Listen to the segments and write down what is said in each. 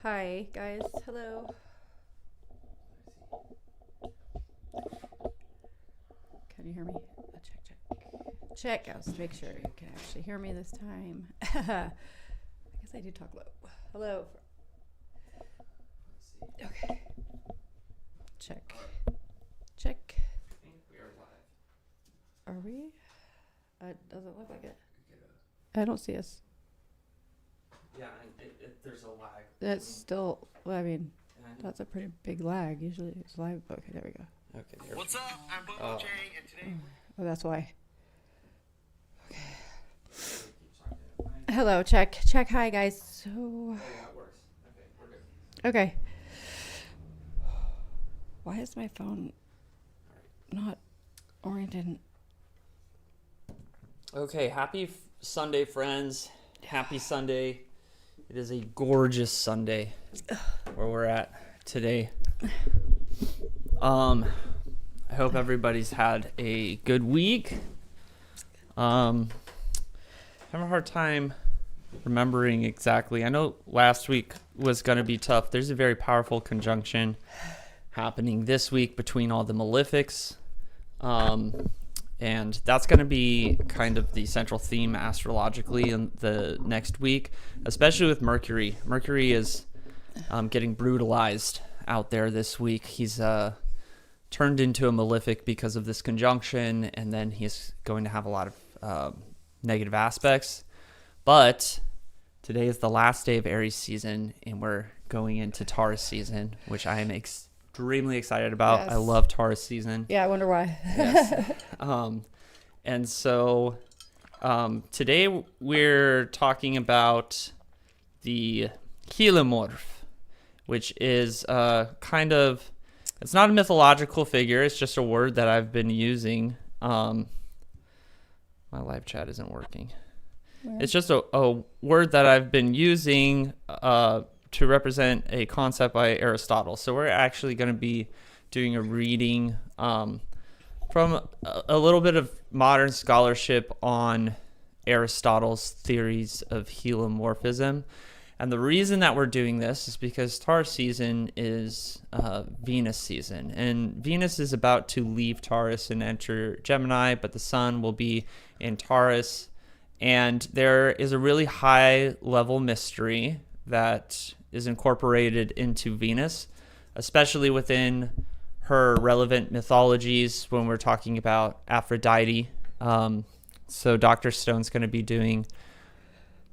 Hi, guys. Hello. Can you hear me? Check. Check. I was to make sure you can actually hear me this time. I guess I do talk low. Hello. Okay. Check. Check. I think we are live. Are we? It doesn't look like it. I don't see us. Yeah, there's a lag. That's still, I mean, that's a pretty big lag. Usually it's live. Okay, there we go. Okay. There What's up? I'm Bobo J, and today. Oh, that's why. Okay. Hello, check. Check. Hi, guys. So. Oh, yeah, it works. Okay, we're good. Okay. Why is my phone not oriented? Okay, happy Sunday, friends. Happy Sunday. It is a gorgeous Sunday where we're at today. I hope everybody's had a good week. Having a hard time remembering exactly. I know last week was going to be tough. There's a very powerful conjunction happening this week between all the malefics. And that's going to be kind of the central theme astrologically in the next week, especially with Mercury. Mercury is getting brutalized out there this week. He's turned into a malefic because of this conjunction, and then he's going to have a lot of negative aspects. But today is the last day of Aries season, and we're going into Taurus season, which I am extremely excited about. Yes. I love Taurus season. Yeah, I wonder why. Yes. And so today we're talking about the Hylemorphe, which is kind of, it's not a mythological figure. It's just a word that I've been using. My live chat isn't working. Where? It's just a word that I've been using to represent a concept by Aristotle. So we're actually going to be doing a reading from a little bit of modern scholarship on Aristotle's theories of heliomorphism. And the reason that we're doing this is because Taurus season is Venus season. And Venus is about to leave Taurus and enter Gemini, but the sun will be in Taurus. And there is a really high level mystery that is incorporated into Venus, especially within her relevant mythologies when we're talking about Aphrodite. So Dr. Stone's going to be doing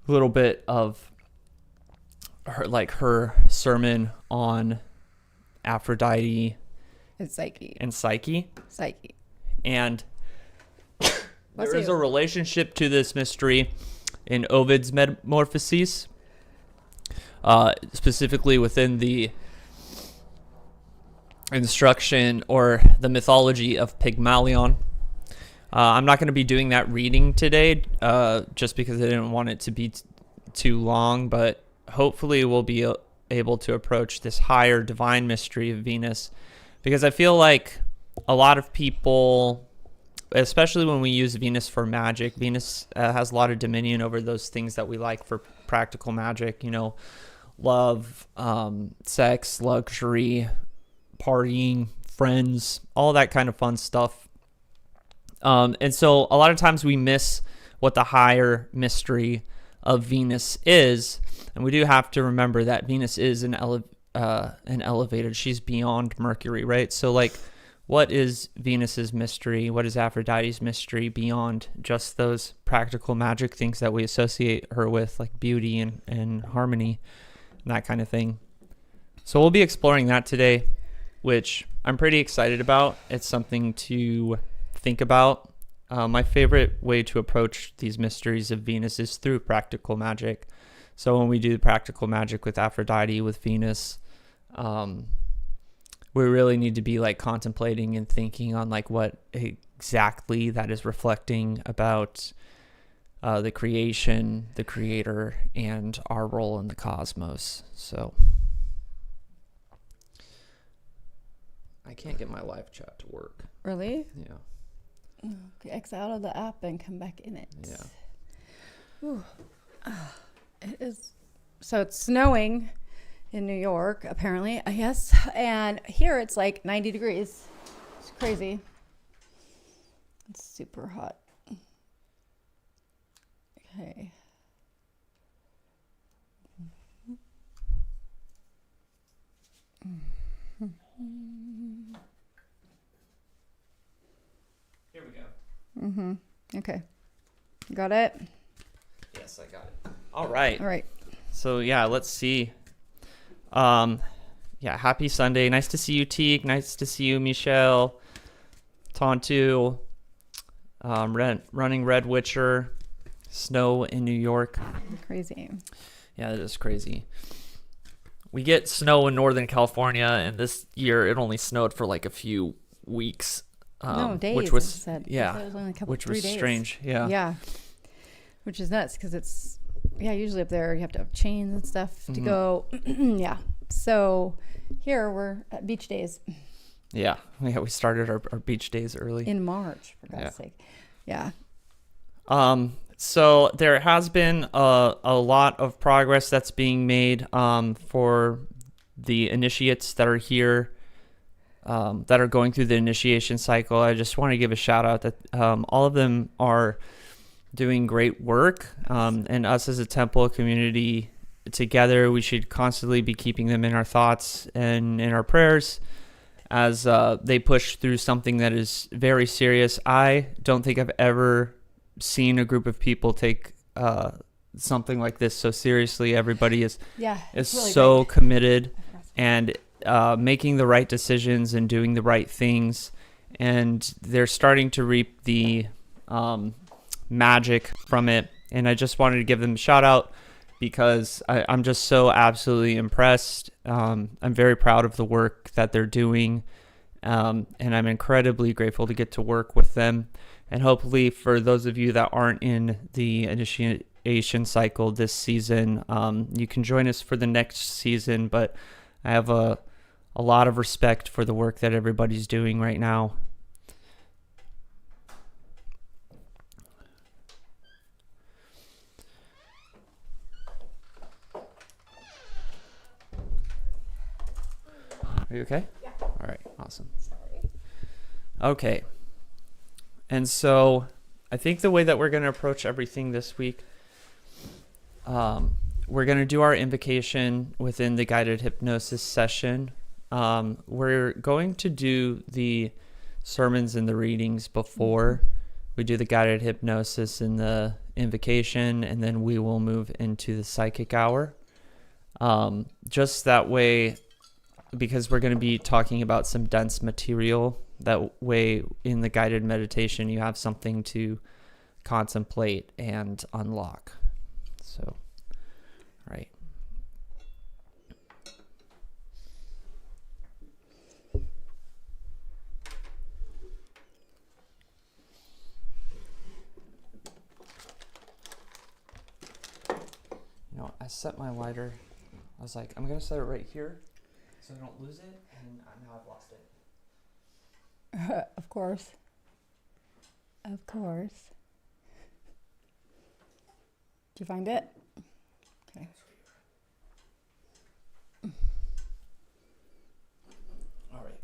a little bit of her sermon on Aphrodite It's Psyche. and Psyche. Psyche. And there is a relationship to this mystery in Ovid's Metamorphoses, specifically within the instruction or the mythology of Pygmalion. I'm not going to be doing that reading today just because I didn't want it to be too long, but hopefully we'll be able to approach this higher divine mystery of Venus, because I feel like a lot of people, especially when we use Venus for magic, Venus has a lot of dominion over those things that we like for practical magic, love, sex, luxury, partying, friends, all that kind of fun stuff. And so a lot of times we miss what the higher mystery of Venus is. And we do have to remember that Venus is an elevated, she's beyond Mercury, right? So what is Venus's mystery? What is Aphrodite's mystery beyond just those practical magic things that we associate her with, like beauty and harmony and that kind of thing? So we'll be exploring that today, which I'm pretty excited about. It's something to think about. My favorite way to approach these mysteries of Venus is through practical magic. So when we do practical magic with Aphrodite, with Venus, we really need to be contemplating and thinking on what exactly that is reflecting about the creation, the creator, and our role in the cosmos. So I can't get my live chat to work. Really? Yeah. Okay, X out of the app and come back in it. Yeah. Ooh. It is. So it's snowing in New York, apparently, I guess. And here it's like 90 degrees. It's crazy. It's super hot. Okay. Here we go. Okay. Got it? Yes, I got it. All right. All right. So yeah, let's see. Yeah, happy Sunday. Nice to see you, Teague. Nice to see you, Michelle. Tontu. Running Red Witcher. Snow in New York. Crazy. Yeah, that is crazy. We get snow in Northern California, and this year it only snowed for like a few weeks. No, days. Which was it said. yeah, It was only a couple, which 3 was days. strange. Yeah. Yeah. Which is nuts because it's, usually up there you have to have chains and stuff to go. Yeah. So here we're at beach days Yeah. We started our beach days early. in March, for God's sake. Yeah. So there has been a lot of progress that's being made for the initiates that are here, that are going through the initiation cycle. I just want to give a shout out that all of them are doing great work, and us as a temple community together, we should constantly be keeping them in our thoughts and in our prayers as they push through something that is very serious. I don't think I've ever seen a group of people take something like this so seriously. Everybody is it's really so great. committed and making the right decisions and doing the right things, and they're starting to reap the magic from it. And I just wanted to give them a shout out because I'm just so absolutely impressed. I'm very proud of the work that they're doing, and I'm incredibly grateful to get to work with them. And hopefully for those of you that aren't in the initiation cycle this season, you can join us for the next season. But I have a lot of respect for the work that everybody's doing right now. Are you okay? Yeah. All right. Awesome. Sorry. Okay. And so I think the way that we're going to approach everything this week, we're going to do our invocation within the guided hypnosis session. We're going to do the sermons and the readings before we do the guided hypnosis and the invocation, and then we will move into the psychic hour. Just that way, because we're going to be talking about some dense material. That way, in the guided meditation, you have something to contemplate and unlock. So, right. You know, I set my lighter. I was like, I'm going to set it right here so I don't lose it, and now I've lost it. Of course. Of course. Did you find it? Okay. All right.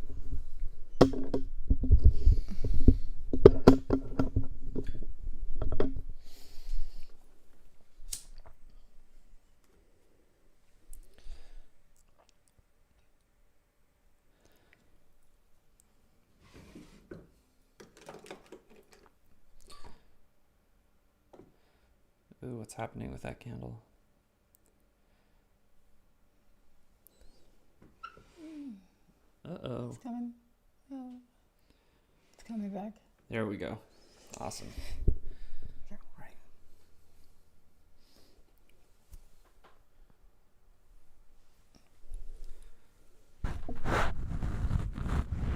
Ooh, what's happening with that candle? Uh-oh. It's coming. Oh. It's coming back. There we go. Awesome. Here. Right.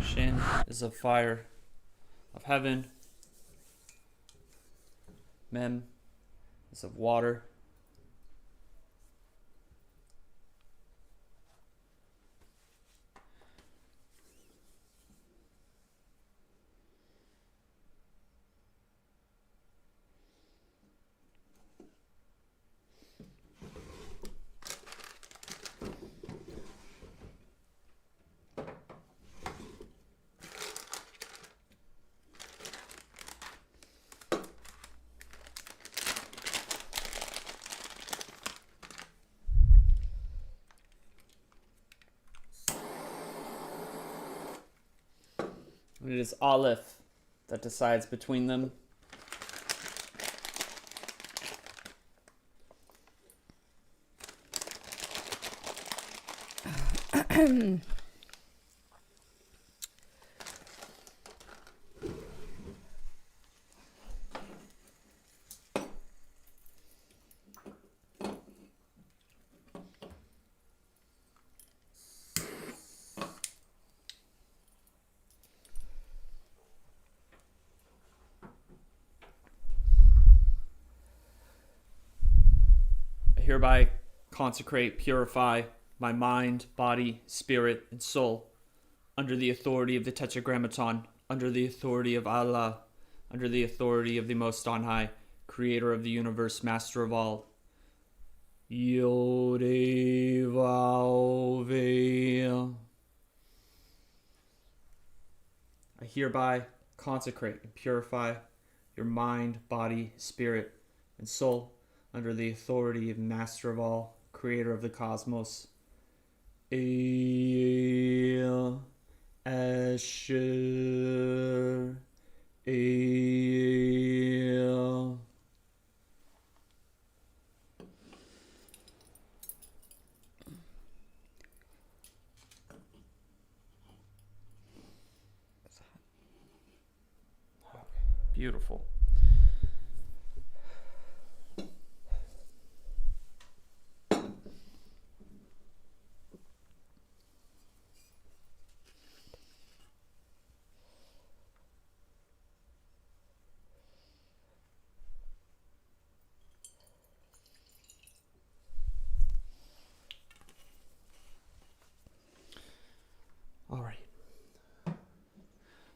Shin is of fire of heaven. Mem is of water. And it is Aleph that decides between them. Hereby consecrate, purify my mind, body, spirit, and soul under the authority of the Tetragrammaton, under the authority of Allah, under the authority of the Most On High, Creator of the universe, Master of all. Yodevalve. I hereby consecrate and purify your mind, body, spirit, and soul under the authority of Master of all, Creator of the cosmos. El Asher El. Beautiful. All right.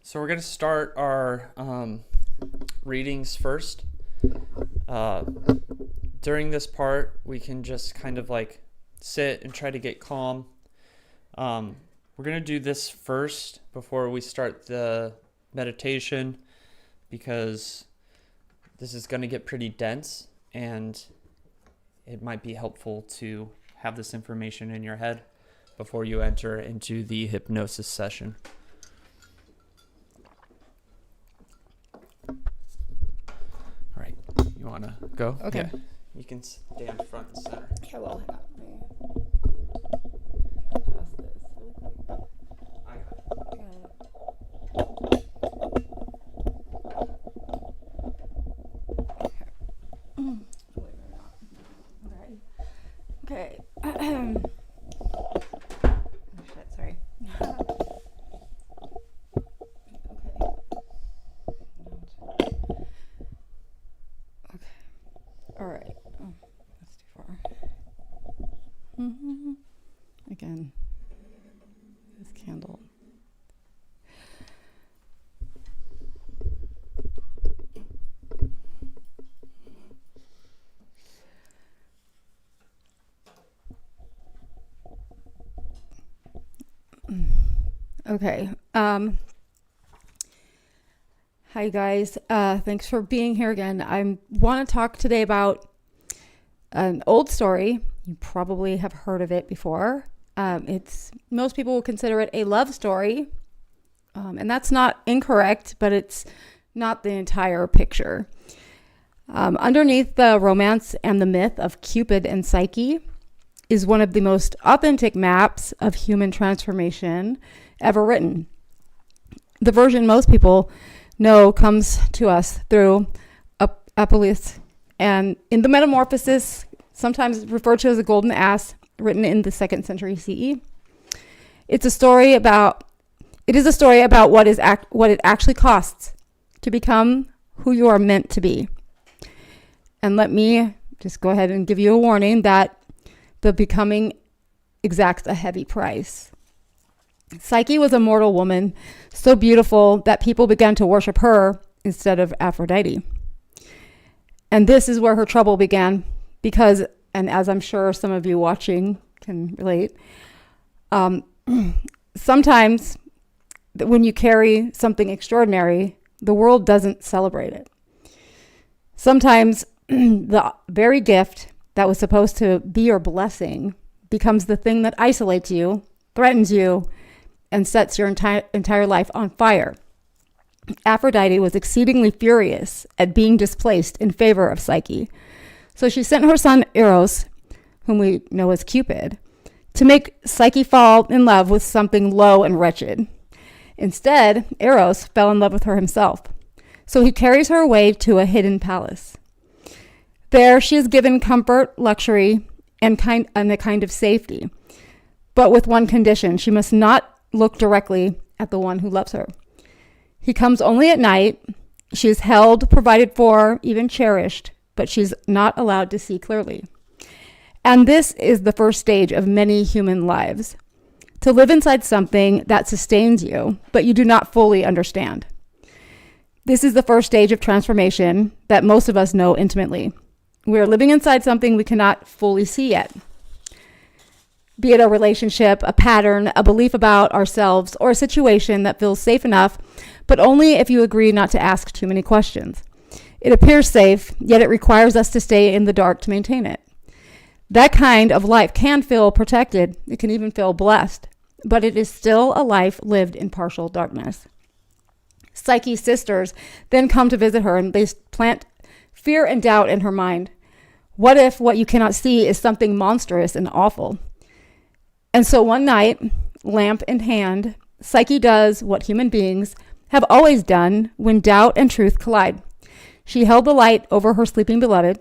So we're going to start our readings first. During this part, we can just kind of like sit and try to get calm. We're going to do this first before we start the meditation because this is going to get pretty dense and it might be helpful to have this information in your head before you enter into the hypnosis session. All right, you want to go? Okay. Yeah. You can stand front and center. Yeah, well, hang on. Adjust this really quick. I got it. Okay. Believe it or not. Alright. Okay. Oh, shit, sorry. Okay. Alright. Oh, that's too far. Again, this candle. Okay. Hi guys. Thanks for being here again. I want to talk today about an old story. You probably have heard of it before. Most people will consider it a love story. And that's not incorrect, but it's not the entire picture. Underneath the romance and the myth of Cupid and Psyche is one of the most authentic maps of human transformation ever written. The version most people know comes to us through Apollos, and in the Metamorphosis, sometimes referred to as the Golden Ass, written in the 2nd century CE. It is a story about what it actually costs to become who you are meant to be. And let me just go ahead and give you a warning that the becoming exacts a heavy price. Psyche was a mortal woman, so beautiful that people began to worship her instead of Aphrodite. And this is where her trouble began because, and as I'm sure some of you watching can relate, sometimes when you carry something extraordinary, the world doesn't celebrate it. Sometimes the very gift that was supposed to be your blessing becomes the thing that isolates you, threatens you, and sets your entire life on fire. Aphrodite was exceedingly furious at being displaced in favor of Psyche. So she sent her son Eros, whom we know as Cupid, to make Psyche fall in love with something low and wretched. Instead, Eros fell in love with her himself. So he carries her away to a hidden palace. There she is given comfort, luxury, and a kind of safety. But with one condition: she must not look directly at the one who loves her. He comes only at night. She is held, provided for, even cherished, but she's not allowed to see clearly. And this is the first stage of many human lives: to live inside something that sustains you, but you do not fully understand. This is the first stage of transformation that most of us know intimately. We are living inside something we cannot fully see yet. Be it a relationship, a pattern, a belief about ourselves, or a situation that feels safe enough, but only if you agree not to ask too many questions. It appears safe, yet it requires us to stay in the dark to maintain it. That kind of life can feel protected. It can even feel blessed, but it is still a life lived in partial darkness. Psyche's sisters then come to visit her, and they plant fear and doubt in her mind. What if what you cannot see is something monstrous and awful? And so one night, lamp in hand, Psyche does what human beings have always done when doubt and truth collide. She held the light over her sleeping beloved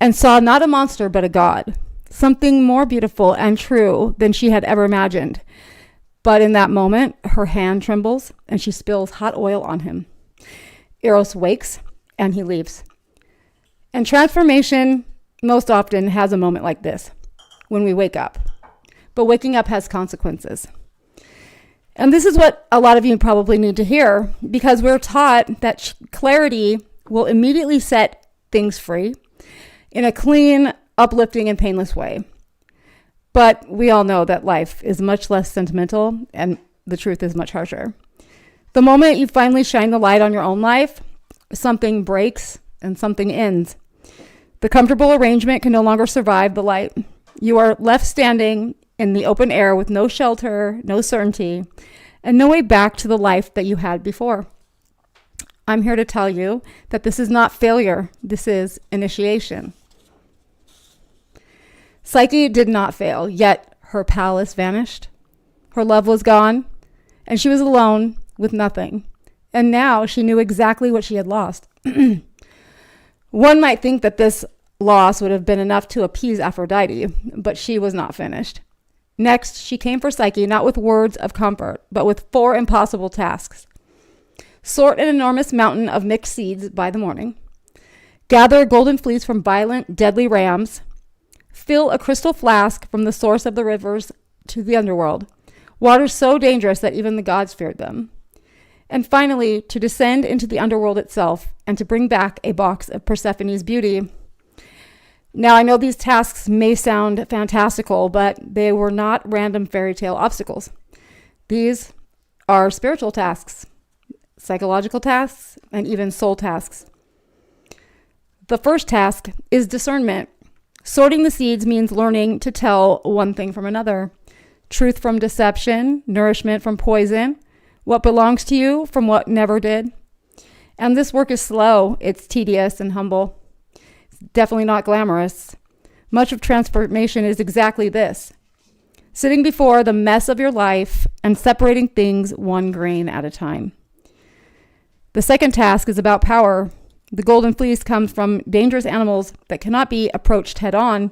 and saw not a monster but a god, something more beautiful and true than she had ever imagined. But in that moment, her hand trembles and she spills hot oil on him. Eros wakes and he leaves. And transformation most often has a moment like this, when we wake up. But waking up has consequences. And this is what a lot of you probably need to hear, because we're taught that clarity will immediately set things free in a clean, uplifting, and painless way. But we all know that life is much less sentimental and the truth is much harsher. The moment you finally shine the light on your own life, something breaks and something ends. The comfortable arrangement can no longer survive the light. You are left standing in the open air with no shelter, no certainty, and no way back to the life that you had before. I'm here to tell you that this is not failure. This is initiation. Psyche did not fail, yet her palace vanished. Her love was gone, and she was alone with nothing. And now she knew exactly what she had lost. One might think that this loss would have been enough to appease Aphrodite, but she was not finished. Next, she came for Psyche not with words of comfort, but with 4 impossible tasks. Sort an enormous mountain of mixed seeds by the morning. Gather a golden fleece from violent, deadly rams. Fill a crystal flask from the source of the rivers to the underworld, waters so dangerous that even the gods feared them. And finally, to descend into the underworld itself and to bring back a box of Persephone's beauty. Now, I know these tasks may sound fantastical, but they were not random fairy tale obstacles. These are spiritual tasks, psychological tasks, and even soul tasks. The first task is discernment. Sorting the seeds means learning to tell one thing from another, truth from deception, nourishment from poison, what belongs to you from what never did. And this work is slow, it's tedious and humble. It's definitely not glamorous. Much of transformation is exactly this: sitting before the mess of your life and separating things one grain at a time. The second task is about power. The golden fleece comes from dangerous animals that cannot be approached head on.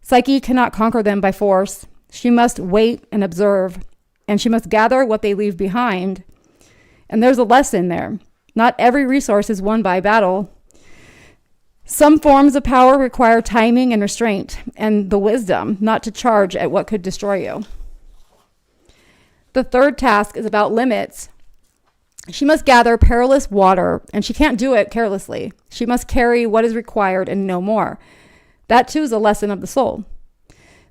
Psyche cannot conquer them by force. She must wait and observe, and she must gather what they leave behind. And there's a lesson there. Not every resource is won by battle. Some forms of power require timing and restraint, and the wisdom not to charge at what could destroy you. The third task is about limits. She must gather perilous water, and she can't do it carelessly. She must carry what is required and no more. That too is a lesson of the soul.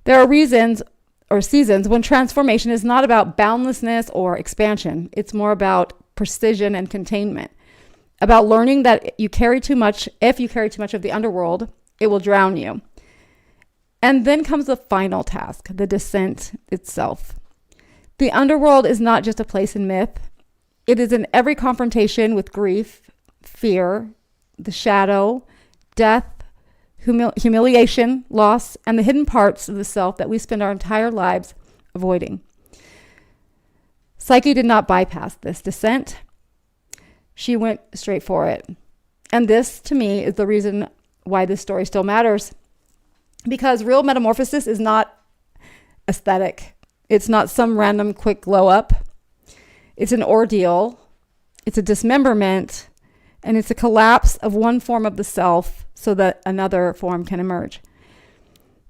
There are reasons or seasons when transformation is not about boundlessness or expansion. It's more about precision and containment, about learning that you carry too much. If you carry too much of the underworld, it will drown you. And then comes the final task, the descent itself. The underworld is not just a place in myth. It is in every confrontation with grief, fear, the shadow, death, humiliation, loss, and the hidden parts of the self that we spend our entire lives avoiding. Psyche did not bypass this descent. She went straight for it. And this, to me, is the reason why this story still matters. Because real metamorphosis is not aesthetic. It's not some random quick glow up. It's an ordeal. It's a dismemberment. And it's a collapse of one form of the self so that another form can emerge.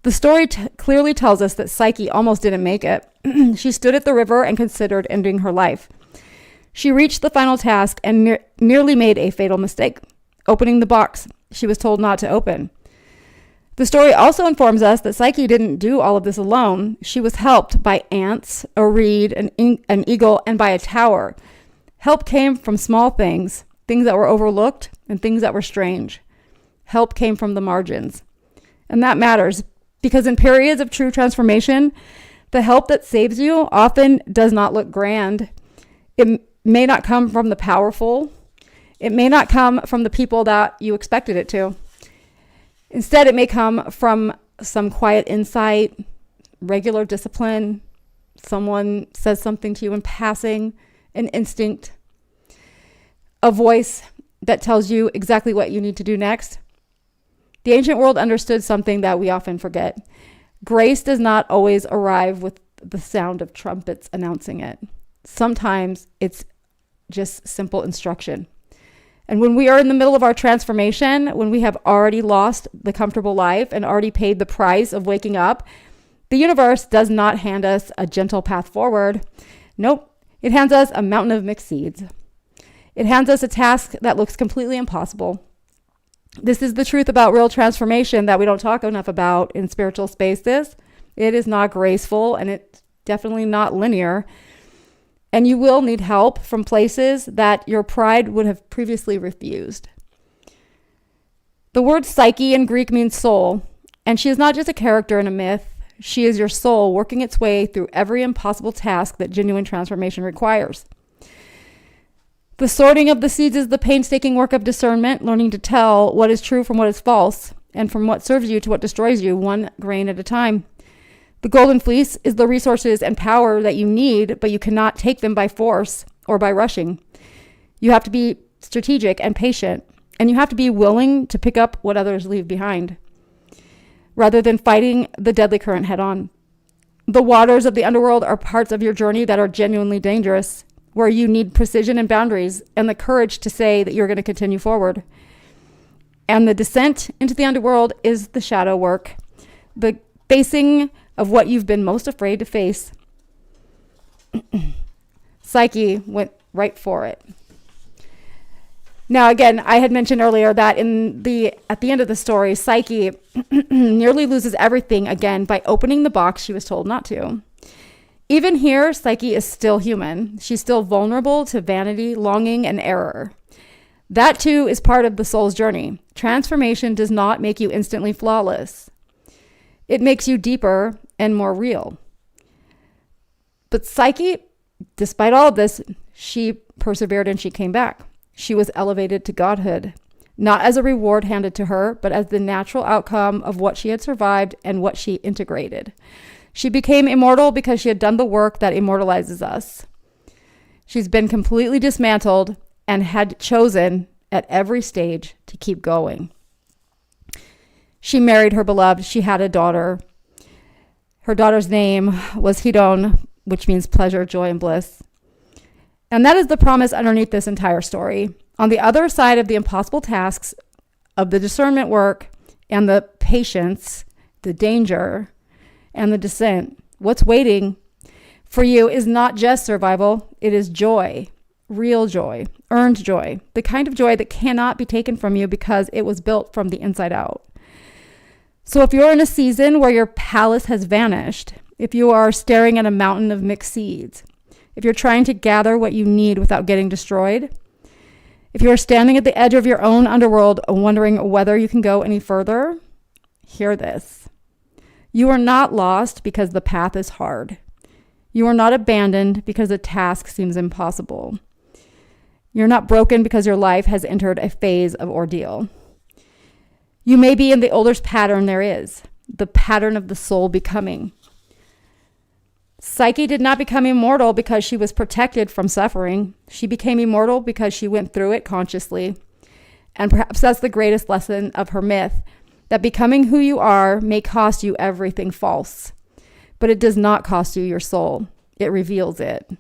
The story clearly tells us that Psyche almost didn't make it. She stood at the river and considered ending her life. She reached the final task and nearly made a fatal mistake, opening the box she was told not to open. The story also informs us that Psyche didn't do all of this alone. She was helped by ants, a reed, an eagle, and by a tower. Help came from small things that were overlooked and things that were strange. Help came from the margins. And that matters because in periods of true transformation, the help that saves you often does not look grand. It may not come from the powerful. It may not come from the people that you expected it to. Instead, it may come from some quiet insight, regular discipline. Someone says something to you in passing, an instinct, a voice that tells you exactly what you need to do next. The ancient world understood something that we often forget. Grace does not always arrive with the sound of trumpets announcing it. Sometimes it's just simple instruction. And when we are in the middle of our transformation, when we have already lost the comfortable life and already paid the price of waking up, the universe does not hand us a gentle path forward. Nope, it hands us a mountain of mixed seeds. It hands us a task that looks completely impossible. This is the truth about real transformation that we don't talk enough about in spiritual spaces. It is not graceful and it's definitely not linear. And you will need help from places that your pride would have previously refused. The word psyche in Greek means soul, and she is not just a character in a myth. She is your soul working its way through every impossible task that genuine transformation requires. The sorting of the seeds is the painstaking work of discernment, learning to tell what is true from what is false, and from what serves you to what destroys you, one grain at a time. The golden fleece is the resources and power that you need, but you cannot take them by force or by rushing. You have to be strategic and patient, and you have to be willing to pick up what others leave behind, rather than fighting the deadly current head on. The waters of the underworld are parts of your journey that are genuinely dangerous, where you need precision and boundaries and the courage to say that you're going to continue forward. And the descent into the underworld is the shadow work, the facing of what you've been most afraid to face. Psyche went right for it. Now, again, I had mentioned earlier that at the end of the story, Psyche nearly loses everything again by opening the box she was told not to. Even here, Psyche is still human. She's still vulnerable to vanity, longing, and error. That too is part of the soul's journey. Transformation does not make you instantly flawless. It makes you deeper and more real. But Psyche, despite all of this, she persevered and she came back. She was elevated to godhood, not as a reward handed to her, but as the natural outcome of what she had survived and what she integrated. She became immortal because she had done the work that immortalizes us. She's been completely dismantled and had chosen at every stage to keep going. She married her beloved. She had a daughter. Her daughter's name was Hedon, which means pleasure, joy, and bliss. And that is the promise underneath this entire story. On the other side of the impossible tasks of the discernment work and the patience, the danger, and the descent, what's waiting for you is not just survival. It is joy, real joy, earned joy, the kind of joy that cannot be taken from you because it was built from the inside out. So if you're in a season where your palace has vanished, if you are staring at a mountain of mixed seeds, if you're trying to gather what you need without getting destroyed, if you're standing at the edge of your own underworld wondering whether you can go any further, hear this. You are not lost because the path is hard. You are not abandoned because the task seems impossible. You're not broken because your life has entered a phase of ordeal. You may be in the oldest pattern there is, the pattern of the soul becoming. Psyche did not become immortal because she was protected from suffering. She became immortal because she went through it consciously. And perhaps that's the greatest lesson of her myth, that becoming who you are may cost you everything false, but it does not cost you your soul. It reveals it.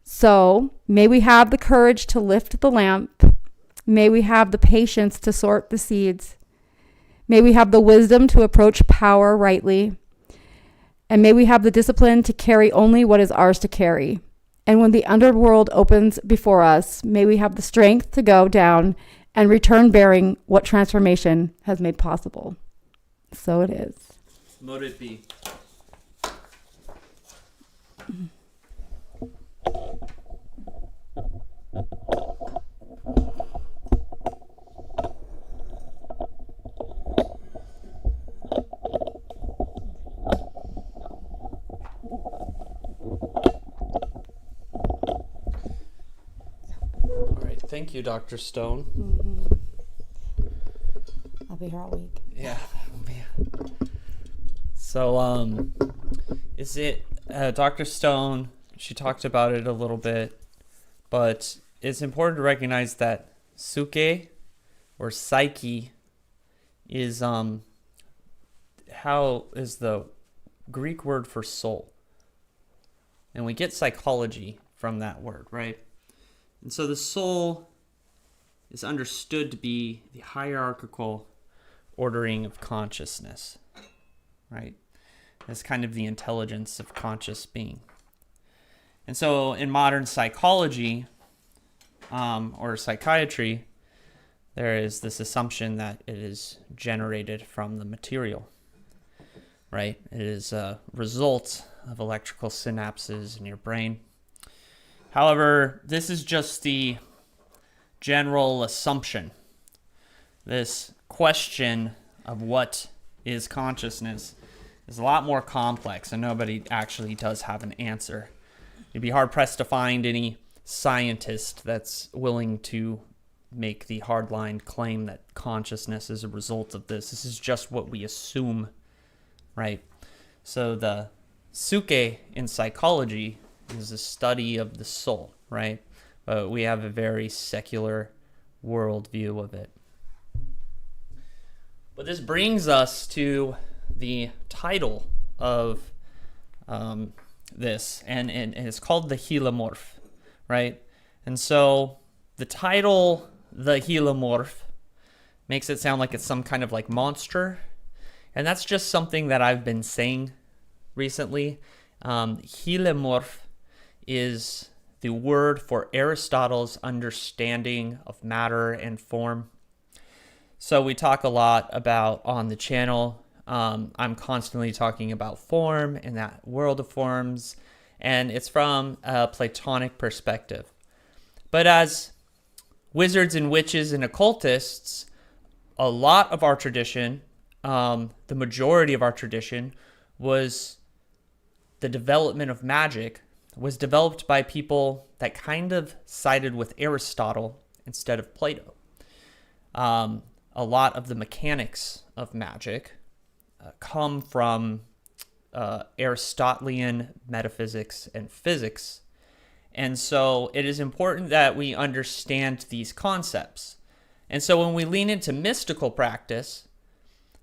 So may we have the courage to lift the lamp. May we have the patience to sort the seeds. May we have the wisdom to approach power rightly. And may we have the discipline to carry only what is ours to carry. And when the underworld opens before us, may we have the strength to go down and return bearing what transformation has made possible. So it is. Mote it be. All right, thank you, Dr. Stone. Mm-hmm. I'll be here all week. Yeah. So, is it Dr. Stone? She talked about it a little bit, but it's important to recognize that suke or psyche is how is the Greek word for soul, and we get psychology from that word, right? And so the soul is understood to be the hierarchical ordering of consciousness, right? As kind of the intelligence of conscious being. And so in modern psychology or psychiatry, there is this assumption that it is generated from the material, right? It is a result of electrical synapses in your brain. However, this is just the general assumption. This question of what is consciousness is a lot more complex, and nobody actually does have an answer. You'd be hard-pressed to find any scientist that's willing to make the hardline claim that consciousness is a result of this. This is just what we assume, right? So the suke in psychology is a study of the soul, right? But we have a very secular worldview of it. But this brings us to the title of this, and it's called the Hylemorphe, right? And so the title, the Hylemorphe, makes it sound like it's some kind of like monster, and that's just something that I've been saying recently. Hylemorphe is the word for Aristotle's understanding of matter and form. So we talk a lot about on the channel. I'm constantly talking about form and that world of forms, and it's from a Platonic perspective. But as wizards and witches and occultists, a lot of our tradition, the majority of our tradition, was the development of magic was developed by people that kind of sided with Aristotle instead of Plato. A lot of the mechanics of magic come from Aristotelian metaphysics and physics. And so it is important that we understand these concepts. And so when we lean into mystical practice,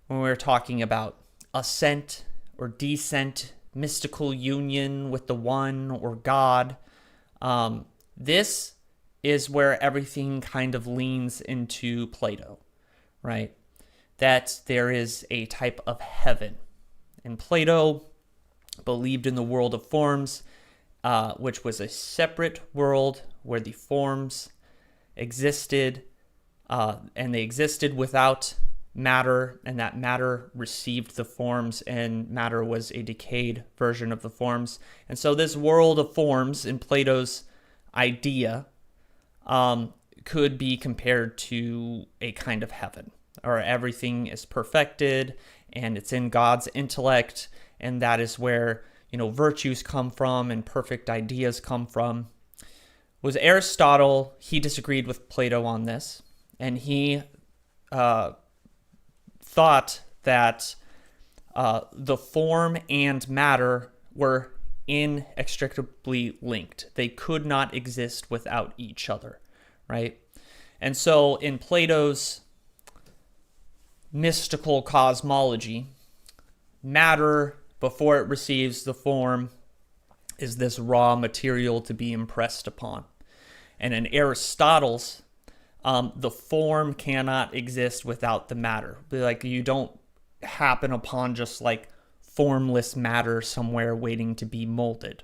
when we're talking about ascent or descent, mystical union with the one or God, this is where everything kind of leans into Plato, right? That there is a type of heaven. And Plato believed in the world of forms, which was a separate world where the forms existed, and they existed without matter, and that matter received the forms, and matter was a decayed version of the forms. And so this world of forms in Plato's idea could be compared to a kind of heaven, or everything is perfected and it's in God's intellect, and that is where, virtues come from and perfect ideas come from. was Aristotle. He disagreed with Plato on this, and he thought that the form and matter were inextricably linked. They could not exist without each other, right? And so in Plato's mystical cosmology, matter, before it receives the form, is this raw material to be impressed upon. And in Aristotle's, the form cannot exist without the matter. Like, you don't happen upon just like formless matter somewhere waiting to be molded.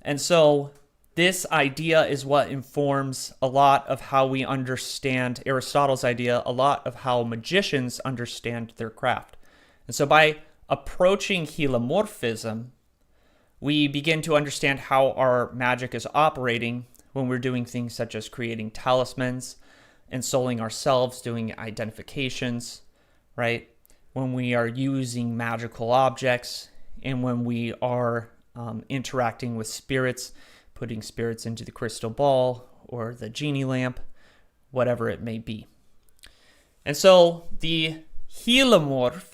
And so this idea is what informs a lot of how we understand Aristotle's idea, a lot of how magicians understand their craft. And so by approaching Hylemorphism, we begin to understand how our magic is operating when we're doing things such as creating talismans, ensouling ourselves, doing identifications, right? When we are using magical objects, and when we are interacting with spirits, putting spirits into the crystal ball or the genie lamp, whatever it may be. And so the Hylemorphe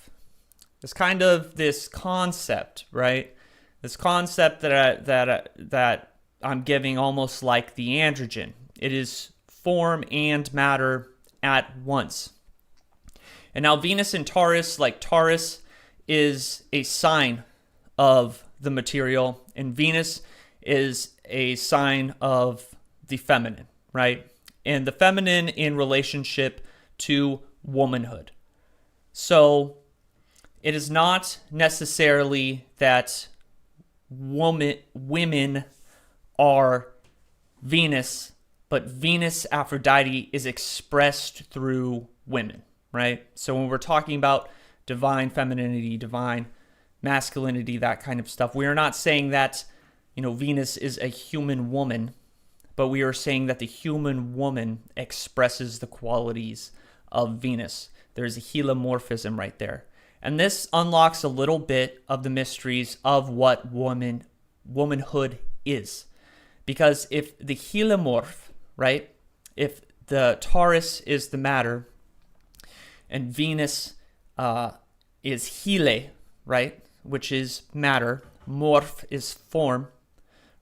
is kind of this concept, right? This concept that I'm giving almost like the androgen. It is form and matter at once. And now Venus in Taurus, like Taurus, is a sign of the material, and Venus is a sign of the feminine, right? And the feminine in relationship to womanhood. So it is not necessarily that women are Venus, but Venus Aphrodite is expressed through women, right? So when we're talking about divine femininity, divine masculinity, that kind of stuff, we are not saying that, Venus is a human woman, but we are saying that the human woman expresses the qualities of Venus. There's a Hylemorphism right there. And this unlocks a little bit of the mysteries of what womanhood is. Because if the Hylemorphe, right, if the Taurus is the matter, and Venus is Hyle, right, which is matter, morph is form,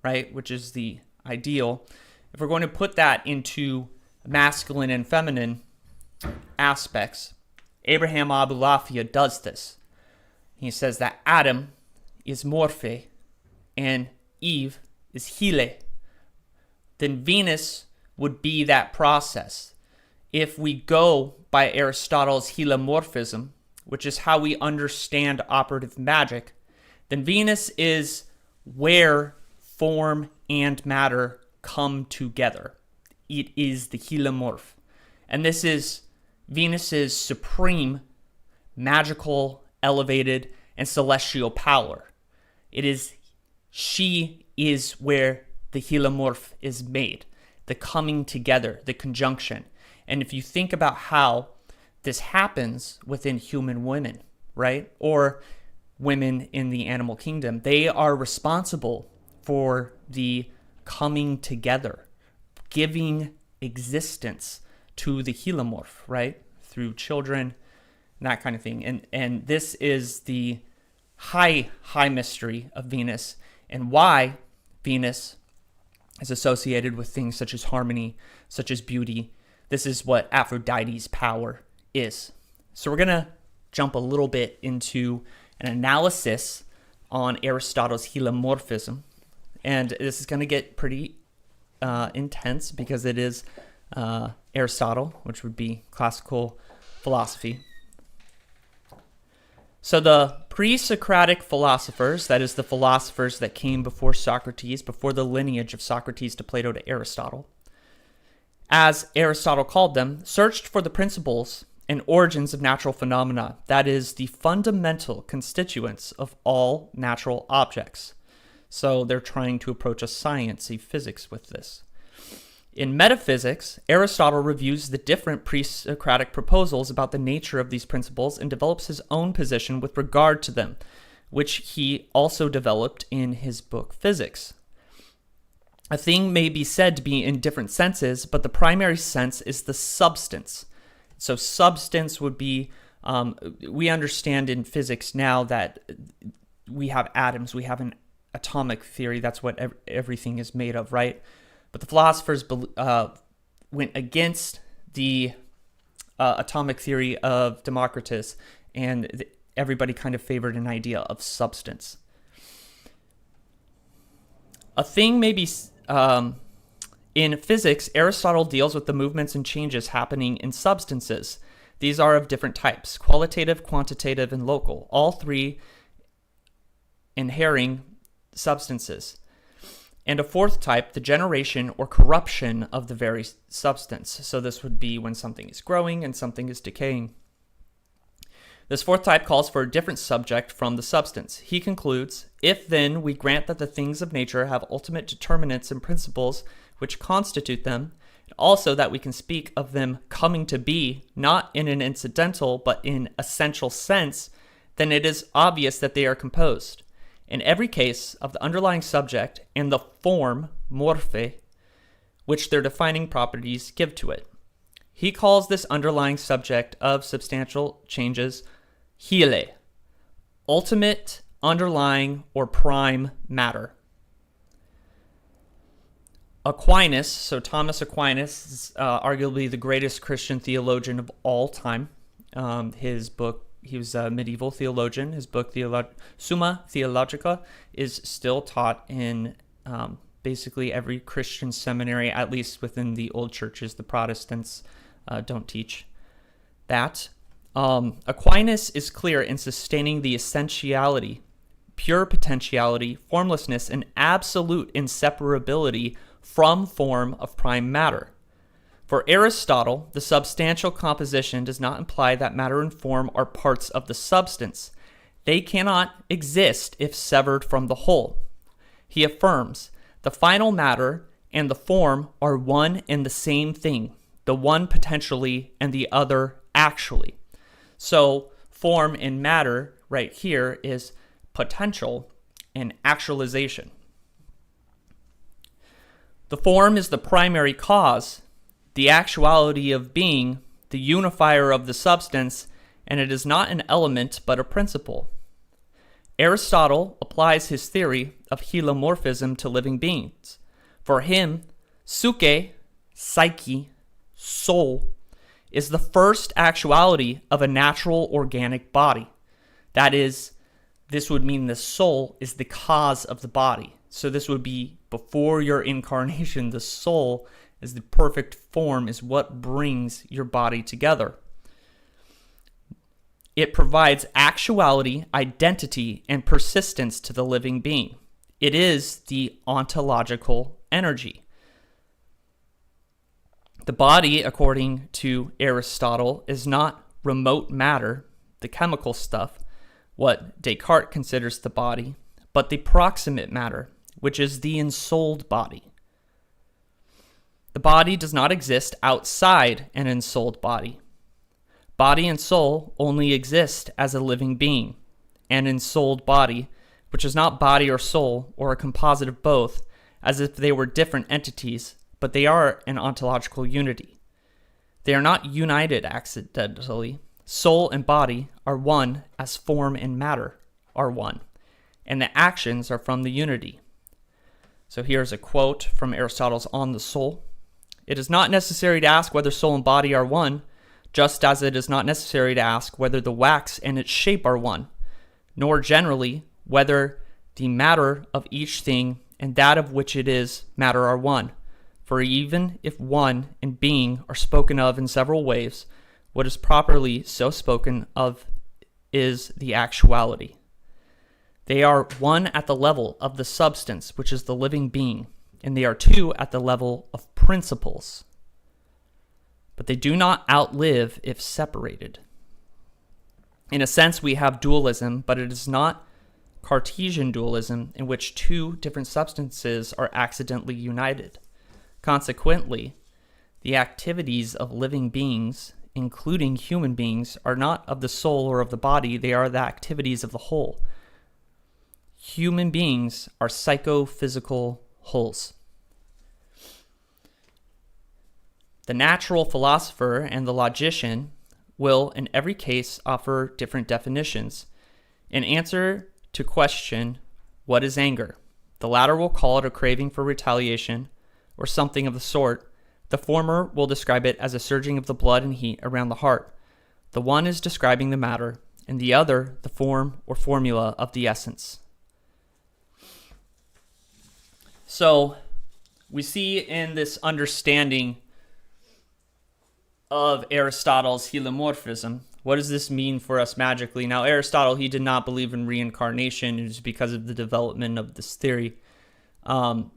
right, which is the ideal. If we're going to put that into masculine and feminine aspects, Abraham Abulafia does this. He says that Adam is Morphe and Eve is Hyle. Then Venus would be that process. If we go by Aristotle's Hylemorphism, which is how we understand operative magic, then Venus is where form and matter come together. It is the Hylemorphe. And this is Venus's supreme magical, elevated, and celestial power. She is where the Hylemorphe is made, the coming together, the conjunction. And if you think about how this happens within human women, right? Or women in the animal kingdom, they are responsible for the coming together, giving existence to the Hylemorphe, right? Through children, that kind of thing. And this is the high mystery of Venus, and why Venus is associated with things such as harmony, such as beauty. This is what Aphrodite's power is. So we're going to jump a little bit into an analysis on Aristotle's Hylemorphism. And this is going to get pretty intense because it is Aristotle, which would be classical philosophy. So the pre-Socratic philosophers, that is the philosophers that came before Socrates, before the lineage of Socrates to Plato to Aristotle, as Aristotle called them, searched for the principles and origins of natural phenomena, that is, the fundamental constituents of all natural objects. So they're trying to approach a sciencey physics with this. In metaphysics, Aristotle reviews the different pre-Socratic proposals about the nature of these principles and develops his own position with regard to them, which he also developed in his book Physics. A thing may be said to be in different senses, but the primary sense is the substance. So substance would be, we understand in physics now that we have atoms, we have an atomic theory, that's what everything is made of, right? But the philosophers went against the atomic theory of Democritus, and everybody kind of favored an idea of substance. A thing may be, in physics, Aristotle deals with the movements and changes happening in substances. These are of different types: qualitative, quantitative, and local, all three inhering substances. And a fourth type, the generation or corruption of the very substance. So this would be when something is growing and something is decaying. This fourth type calls for a different subject from the substance. He concludes, if then we grant that the things of nature have ultimate determinants and principles which constitute them, and also that we can speak of them coming to be, not in an incidental but in essential sense, then it is obvious that they are composed, in every case, of the underlying subject and the form, morphe, which their defining properties give to it. He calls this underlying subject of substantial changes Hyle, ultimate, underlying, or prime matter. Aquinas, so Thomas Aquinas, is arguably the greatest Christian theologian of all time. His book, he was a medieval theologian. His book, Summa Theologica, is still taught in basically every Christian seminary, at least within the old churches. The Protestants don't teach that. Aquinas is clear in sustaining the essentiality, pure potentiality, formlessness, and absolute inseparability from form of prime matter. For Aristotle, the substantial composition does not imply that matter and form are parts of the substance. They cannot exist if severed from the whole. He affirms, the final matter and the form are one and the same thing, the one potentially and the other actually. So form and matter right here is potential and actualization. The form is the primary cause, the actuality of being, the unifier of the substance, and it is not an element but a principle. Aristotle applies his theory of hylemorphism to living beings. For him, psyche, soul, is the first actuality of a natural organic body. That is, this would mean the soul is the cause of the body. So this would be before your incarnation, the soul is the perfect form, is what brings your body together. It provides actuality, identity, and persistence to the living being. It is the ontological energy. The body, according to Aristotle, is not remote matter, the chemical stuff, what Descartes considers the body, but the proximate matter, which is the ensouled body. The body does not exist outside an ensouled body. Body and soul only exist as a living being. An ensouled body, which is not body or soul, or a composite of both, as if they were different entities, but they are an ontological unity. They are not united accidentally. Soul and body are one as form and matter are one, and the actions are from the unity. So here's a quote from Aristotle's On the Soul. It is not necessary to ask whether soul and body are one, just as it is not necessary to ask whether the wax and its shape are one, nor generally whether the matter of each thing and that of which it is matter are one. For even if one and being are spoken of in several ways, what is properly so spoken of is the actuality. They are one at the level of the substance, which is the living being, and they are two at the level of principles. But they do not outlive if separated. In a sense, we have dualism, but it is not Cartesian dualism in which two different substances are accidentally united. Consequently, the activities of living beings, including human beings, are not of the soul or of the body, they are the activities of the whole. Human beings are psychophysical wholes. The natural philosopher and the logician will, in every case, offer different definitions. In answer to question, what is anger? The latter will call it a craving for retaliation or something of the sort. The former will describe it as a surging of the blood and heat around the heart. The one is describing the matter, and the other the form or formula of the essence. So we see in this understanding of Aristotle's Hylemorphism, what does this mean for us magically? Now, Aristotle, he did not believe in reincarnation. It was because of the development of this theory,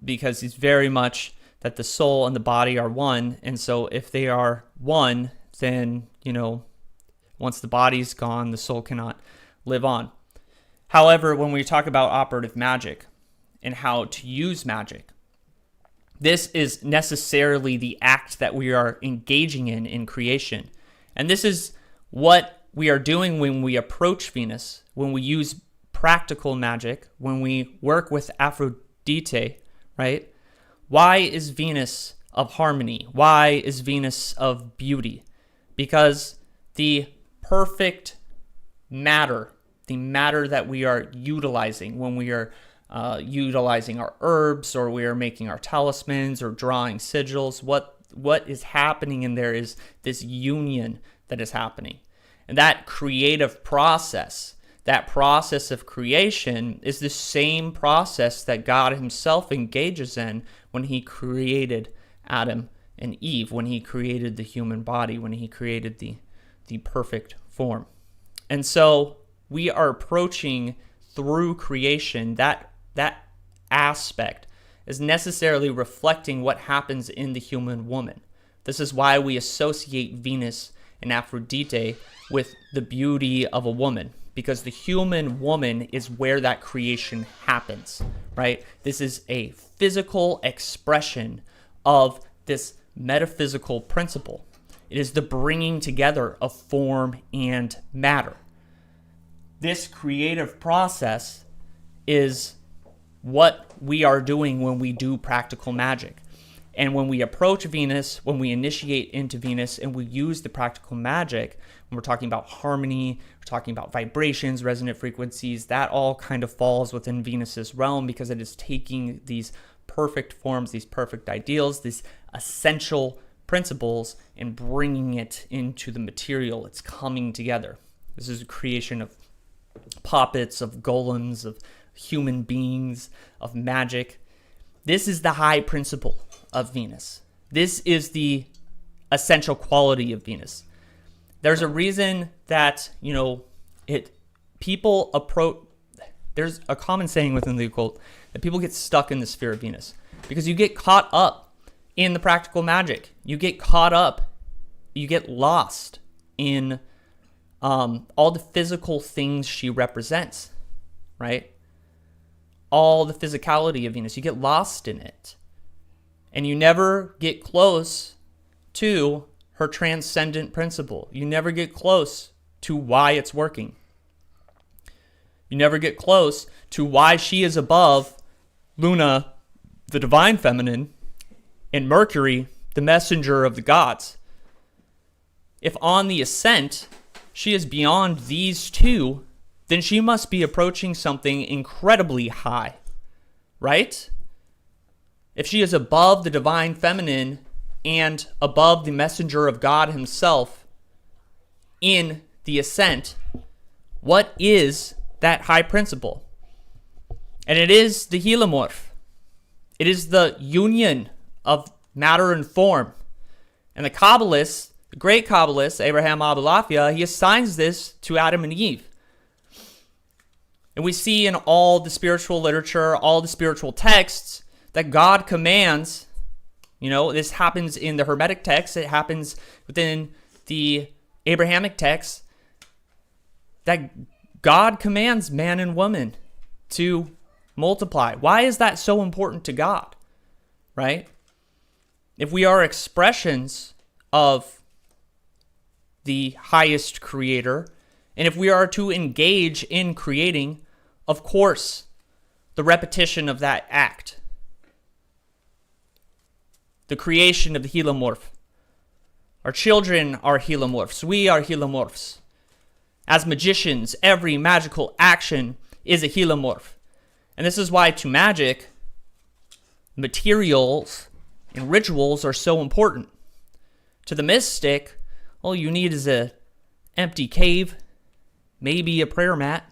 because he's very much that the soul and the body are one. And so if they are one, then, once the body's gone, the soul cannot live on. However, when we talk about operative magic and how to use magic, this is necessarily the act that we are engaging in creation. And this is what we are doing when we approach Venus, when we use practical magic, when we work with Aphrodite, right? Why is Venus of harmony? Why is Venus of beauty? Because the perfect matter, the matter that we are utilizing when we are utilizing our herbs, or we are making our talismans or drawing sigils, what is happening in there is this union that is happening. And that creative process, that process of creation, is the same process that God himself engages in when he created Adam and Eve, when he created the human body, when he created the perfect form. And so we are approaching through creation that aspect is necessarily reflecting what happens in the human woman. This is why we associate Venus and Aphrodite with the beauty of a woman, because the human woman is where that creation happens, right? This is a physical expression of this metaphysical principle. It is the bringing together of form and matter. This creative process is what we are doing when we do practical magic. And when we approach Venus, when we initiate into Venus and we use the practical magic, when we're talking about harmony, we're talking about vibrations, resonant frequencies, that all kind of falls within Venus's realm, because it is taking these perfect forms, these perfect ideals, these essential principles, and bringing it into the material. It's coming together. This is a creation of puppets, of golems, of human beings, of magic. This is the high principle of Venus. This is the essential quality of Venus. There's a reason that, people approach, there's a common saying within the occult that people get stuck in the sphere of Venus because you get caught up in the practical magic. You get caught up, you get lost in all the physical things she represents, right? All the physicality of Venus. You get lost in it. And you never get close to her transcendent principle. You never get close to why it's working. You never get close to why she is above Luna, the divine feminine, and Mercury, the messenger of the gods. If on the ascent she is beyond these two, then she must be approaching something incredibly high, right? If she is above the divine feminine and above the messenger of God himself in the ascent, what is that high principle? And it is the Hylemorphe. It is the union of matter and form. And the Kabbalist, the great Kabbalist, Abraham Abulafia, he assigns this to Adam and Eve. And we see in all the spiritual literature, all the spiritual texts, that God commands, this happens in the Hermetic text, it happens within the Abrahamic text, that God commands man and woman to multiply. Why is that so important to God, right? If we are expressions of the highest creator, and if we are to engage in creating, of course, the repetition of that act, the creation of the Hylemorphe, Our children are Hylemorphs. We are Hylemorphs. As magicians, every magical action is a Hylemorphe. And this is why to magic, materials and rituals are so important. To the mystic, all you need is a empty cave, maybe a prayer mat.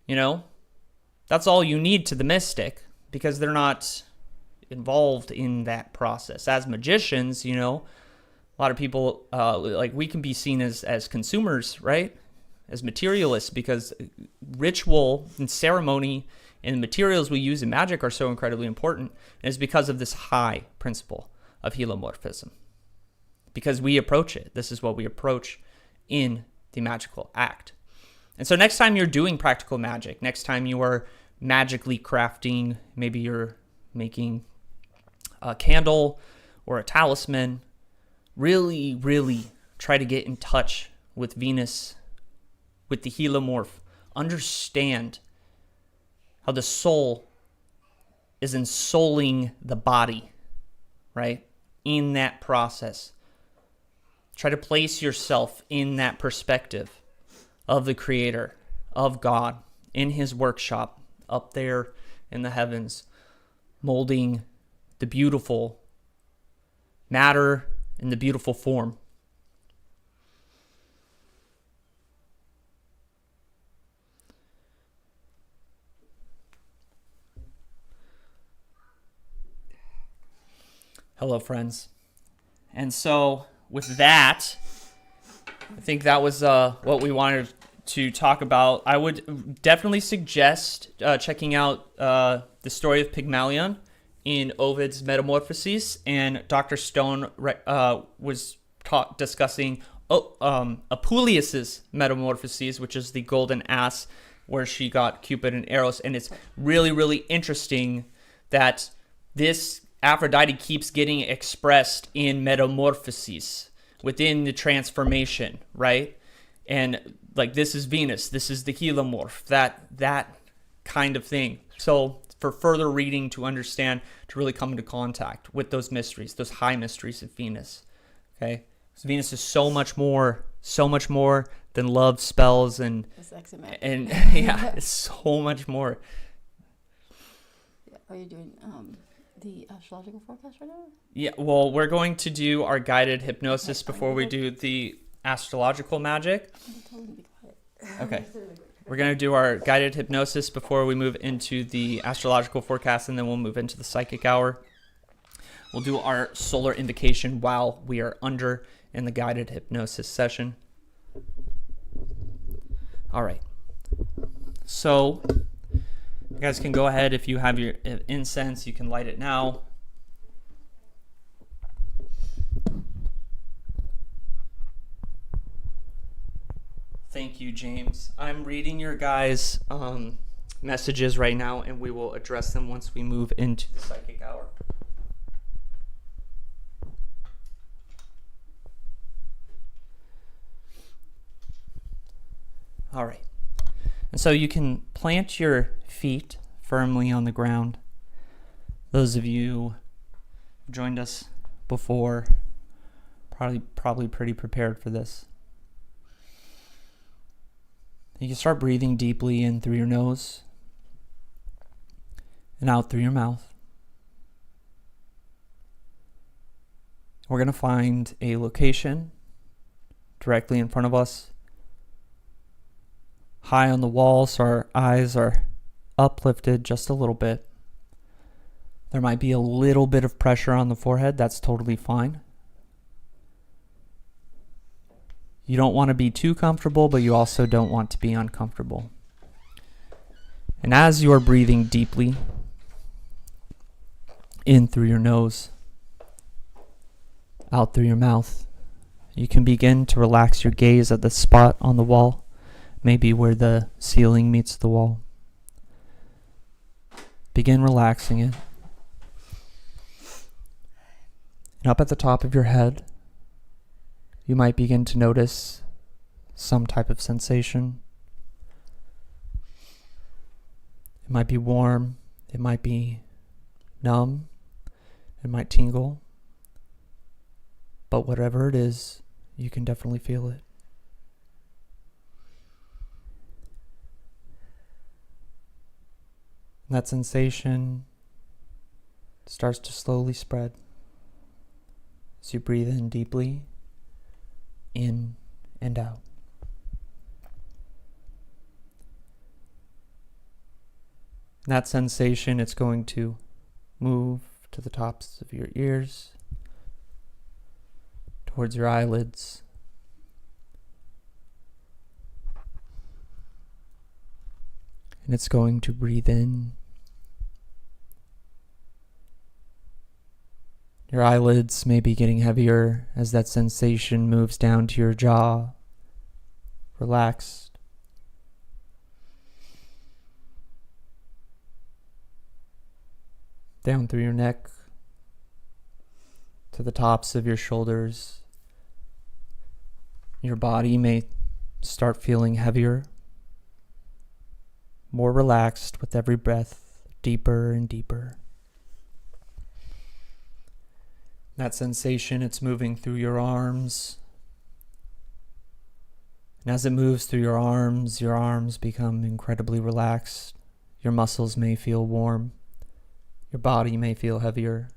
You know, that's all you need to the mystic, because they're not involved in that process. As magicians, you know, a lot of people, like we can be seen as consumers, right? As materialists, because ritual and ceremony and the materials we use in magic are so incredibly important. And it's because of this high principle of helomorphism. Because we approach it. This is what we approach in the magical act. And so next time you're doing practical magic, next time you are magically crafting, maybe you're making a candle or a talisman, really, really try to get in touch with Venus, with the helomorph. Understand how the soul is ensouling the body, right? In that process. Try to place yourself in that perspective of the Creator, of God, in His workshop, up there in the heavens, molding the beautiful matter in the beautiful form. Hello, friends. And so, with that, I think that was what we wanted to talk about. I would definitely suggest checking out the story of Pygmalion in Ovid's Metamorphoses, and Dr. Stone was discussing Apuleius's Metamorphoses, which is the golden ass, where she got Cupid and Eros. And it's really, really interesting that this Aphrodite keeps getting expressed in Metamorphoses within the transformation, right? And like, this is Venus, this is the helomorph, that kind of thing. So for further reading to understand, to really come into contact with those mysteries, those high mysteries of Venus, okay? So Venus is so much more than love spells and yeah, it's so much more. Yeah, are you doing the astrological forecast right now? Yeah, well, we're going to do our guided hypnosis before we do the astrological magic. Okay. We're going to do our guided hypnosis before we move into the astrological forecast, and then we'll move into the psychic hour. We'll do our solar invocation while we are under in the guided hypnosis session. All right. So you guys can go ahead. If you have your incense, you can light it now. Thank you, James. I'm reading your guys' messages right now, and we will address them once we move into the psychic hour. All right. And so you can plant your feet firmly on the ground. Those of you who joined us before, probably pretty prepared for this. You can start breathing deeply in through your nose and out through your mouth. We're going to find a location directly in front of us, high on the wall, so our eyes are uplifted just a little bit. There might be a little bit of pressure on the forehead. That's totally fine. You don't want to be too comfortable, but you also don't want to be uncomfortable. And as you are breathing deeply in through your nose, out through your mouth, you can begin to relax your gaze at the spot on the wall, maybe where the ceiling meets the wall. Begin relaxing it. And up at the top of your head, you might begin to notice some type of sensation. It might be warm, it might be numb, it might tingle. but whatever it is, you can definitely feel it. And that sensation starts to slowly spread as you breathe in deeply, in and out. And that sensation, it's going to move to the tops of your ears, towards your eyelids, and it's going to breathe in. Your eyelids may be getting heavier as that sensation moves down to your jaw, relaxed. Down through your neck, to the tops of your shoulders. Your body may start feeling heavier, more relaxed with every breath, deeper and deeper. That sensation, it's moving through your arms. And as it moves through your arms become incredibly relaxed. Your muscles may feel warm. Your body may feel heavier.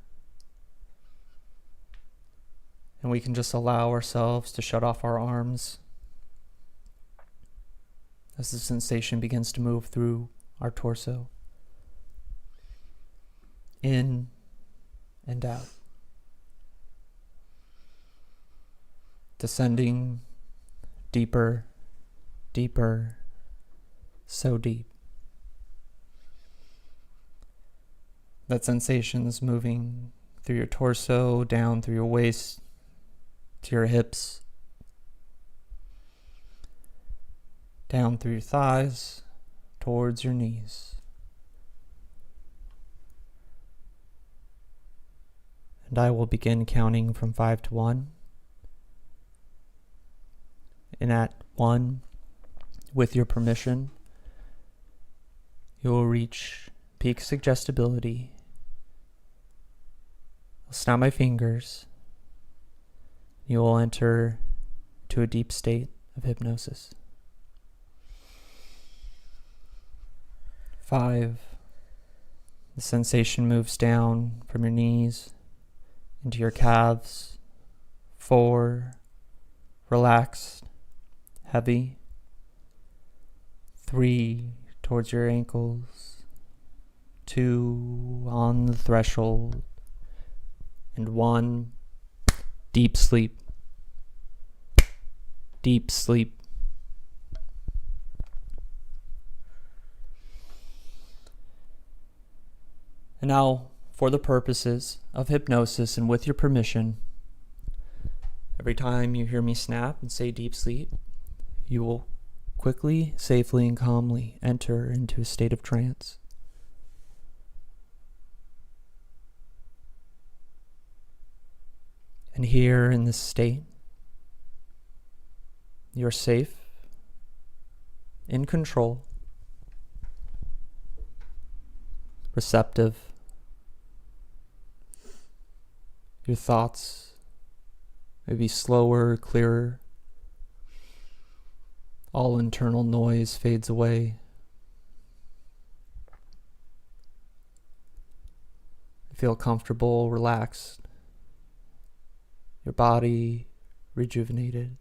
And we can just allow ourselves to shut off our arms as the sensation begins to move through our torso. In and out. Descending deeper, deeper, so deep. That sensation is moving through your torso, down through your waist, to your hips, down through your thighs, towards your knees. And I will begin counting from 5 to 1. And at 1, with your permission, you will reach peak suggestibility. I'll snap my fingers. You will enter to a deep state of hypnosis. 5, the sensation moves down from your knees into your calves. 4, relaxed, heavy. 3, towards your ankles. 2, on the threshold. And 1, deep sleep. Deep sleep. And now, for the purposes of hypnosis and with your permission, every time you hear me snap and say deep sleep, you will quickly, safely, and calmly enter into a state of trance. And here in this state, you're safe, in control, receptive. Your thoughts may be slower, clearer. All internal noise fades away. Feel comfortable, relaxed. Your body rejuvenated.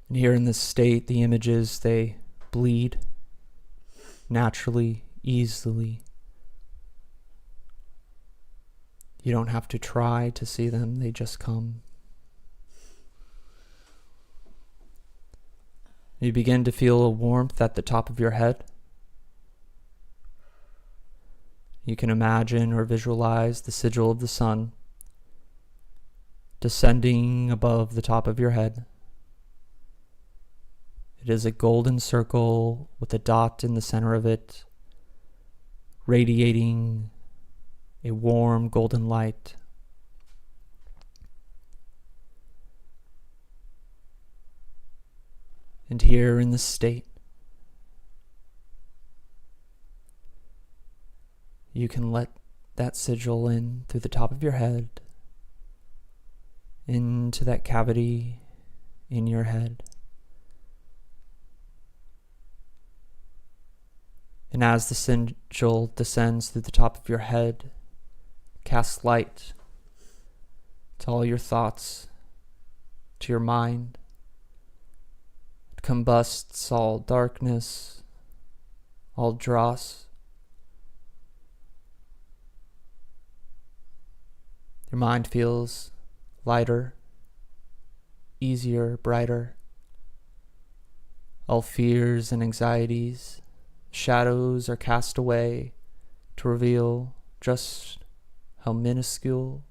And here in this state, the images, they bleed naturally, easily. You don't have to try to see them, they just come. You begin to feel a warmth at the top of your head. You can imagine or visualize the sigil of the sun descending above the top of your head. It is a golden circle with a dot in the center of it, radiating a warm golden light. And here in this state, you can let that sigil in through the top of your head, into that cavity in your head. And as the sigil descends through the top of your head, cast light to all your thoughts, to your mind. It combusts all darkness, all dross. Your mind feels lighter, easier, brighter. All fears and anxieties, shadows are cast away to reveal just how minuscule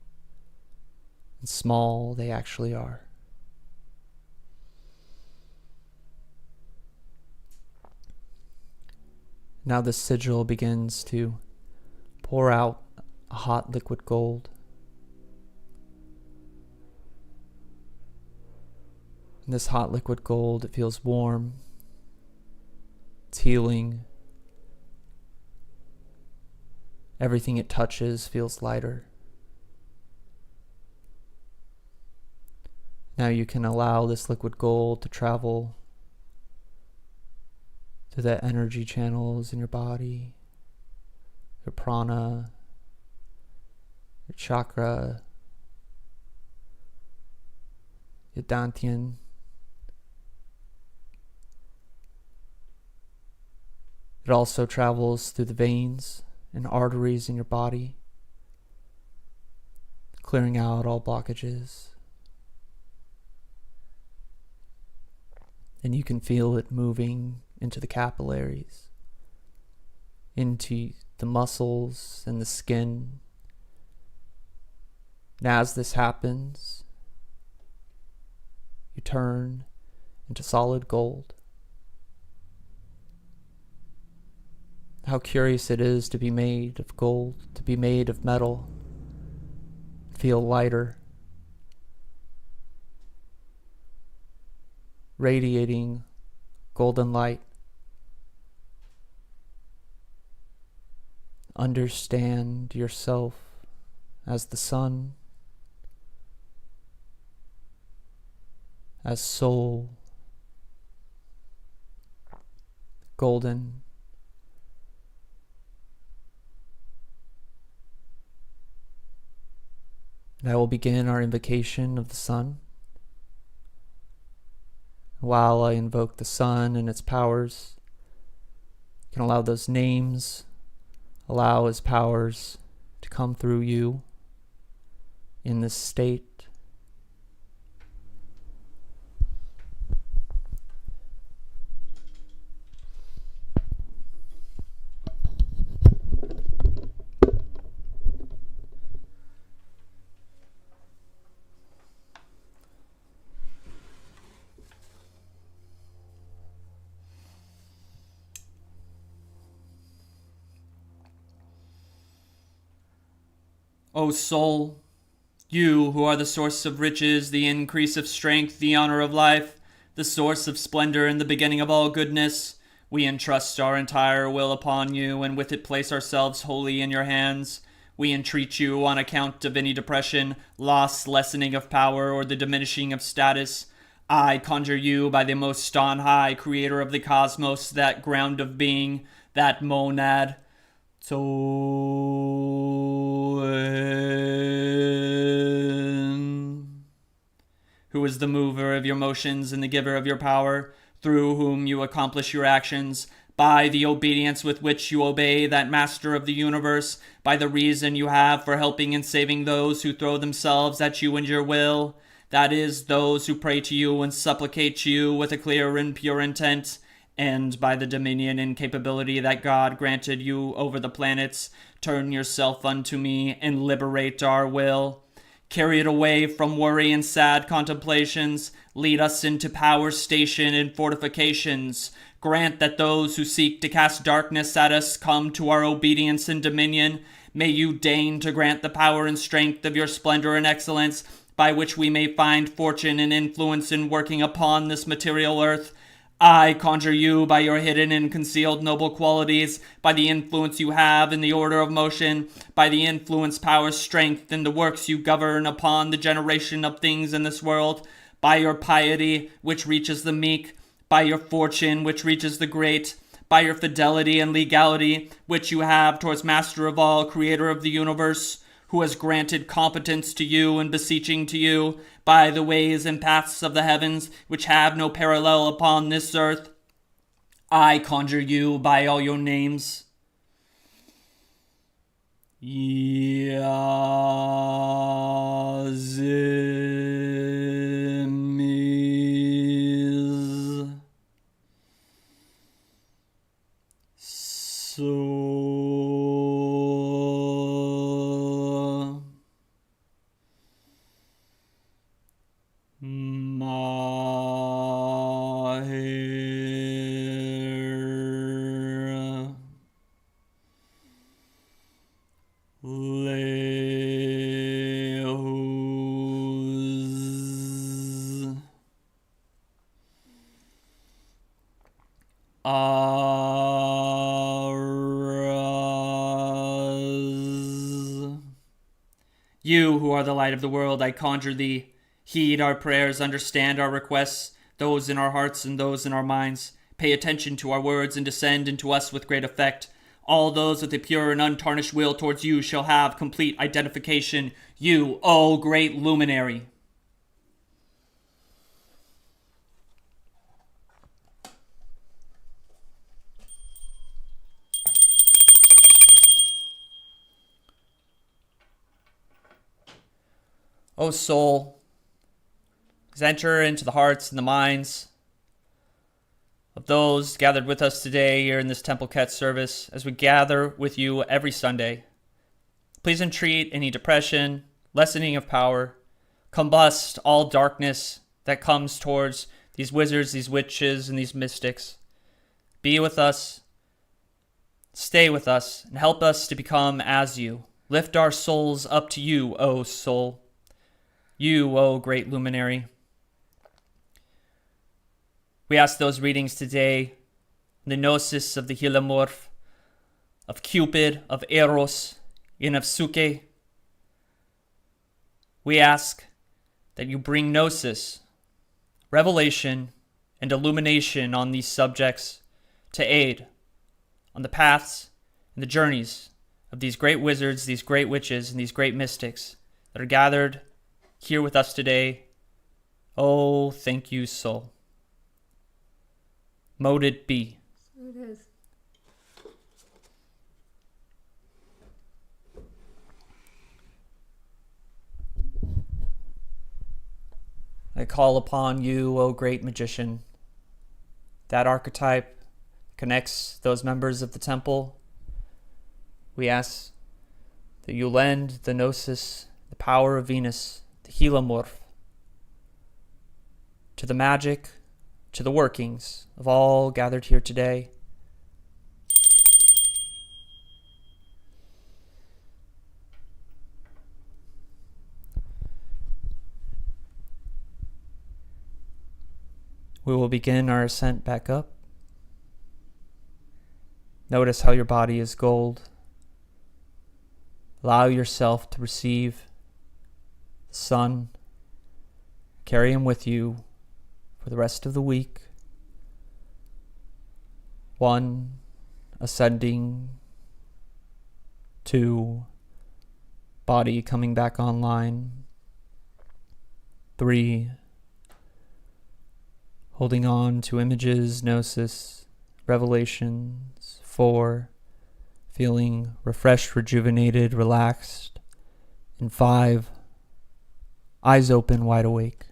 and small they actually are. Now the sigil begins to pour out a hot liquid gold. And this hot liquid gold, it feels warm, it's healing. Everything it touches feels lighter. Now you can allow this liquid gold to travel to the energy channels in your body, your prana, your chakra, your dantian. It also travels through the veins and arteries in your body, clearing out all blockages. And you can feel it moving into the capillaries, into the muscles and the skin. And as this happens, you turn into solid gold. How curious it is to be made of gold, to be made of metal, feel lighter, radiating golden light. Understand yourself as the sun, as soul, golden. And I will begin our invocation of the sun. While I invoke the sun and its powers, you can allow those names, allow his powers to come through you in this state. O soul, you who are the source of riches, the increase of strength, the honor of life, the source of splendor and the beginning of all goodness, we entrust our entire will upon you, and with it place ourselves wholly in your hands. We entreat you on account of any depression, loss, lessening of power, or the diminishing of status. I conjure you by the most on high, creator of the cosmos, that ground of being, that monad, who is the mover of your motions and the giver of your power, through whom you accomplish your actions, by the obedience with which you obey that master of the universe, by the reason you have for helping and saving those who throw themselves at you and your will, that is, those who pray to you and supplicate you with a clear and pure intent, and by the dominion and capability that God granted you over the planets, turn yourself unto me and liberate our will. Carry it away from worry and sad contemplations. Lead us into power station and fortifications. Grant that those who seek to cast darkness at us come to our obedience and dominion. May you deign to grant the power and strength of your splendor and excellence, by which we may find fortune and influence in working upon this material earth. I conjure you by your hidden and concealed noble qualities, by the influence you have in the order of motion, by the influence, power, strength, and the works you govern upon the generation of things in this world, by your piety, which reaches the meek, by your fortune, which reaches the great, by your fidelity and legality, which you have towards Master of all, Creator of the universe, who has granted competence to you and beseeching to you, by the ways and paths of the heavens, which have no parallel upon this earth. I conjure you by all your names. Yazimiz. So Mahir Lehuz Araz. You who are the light of the world, I conjure thee. Heed our prayers, understand our requests, those in our hearts and those in our minds. Pay attention to our words and descend into us with great effect. All those with a pure and untarnished will towards you shall have complete identification. You, O great luminary. O soul, enter into the hearts and the minds of those gathered with us today here in this Temple Kht service as we gather with you every Sunday. Please entreat any depression, lessening of power, combust all darkness that comes towards these wizards, these witches, and these mystics. Be with us, stay with us, and help us to become as you. Lift our souls up to you, O soul. You, O great luminary. We ask those readings today, the gnosis of the Hylemorphe, of Cupid, of Eros, and of Psyche. We ask that you bring gnosis, revelation, and illumination on these subjects to aid on the paths and the journeys of these great wizards, these great witches, and these great mystics that are gathered here with us today. Oh, thank you, soul. Mote it be. So it is. I call upon you, O great magician. That archetype connects those members of the temple. We ask that you lend the gnosis, the power of Venus, the Hylemorphe, to the magic, to the workings of all gathered here today. We will begin our ascent back up. Notice how your body is gold. Allow yourself to receive the sun. Carry him with you for the rest of the week. 1, ascending. 2, body coming back online. 3, holding on to images, gnosis, revelations. 4, feeling refreshed, rejuvenated, relaxed. And 5, eyes open, wide awake.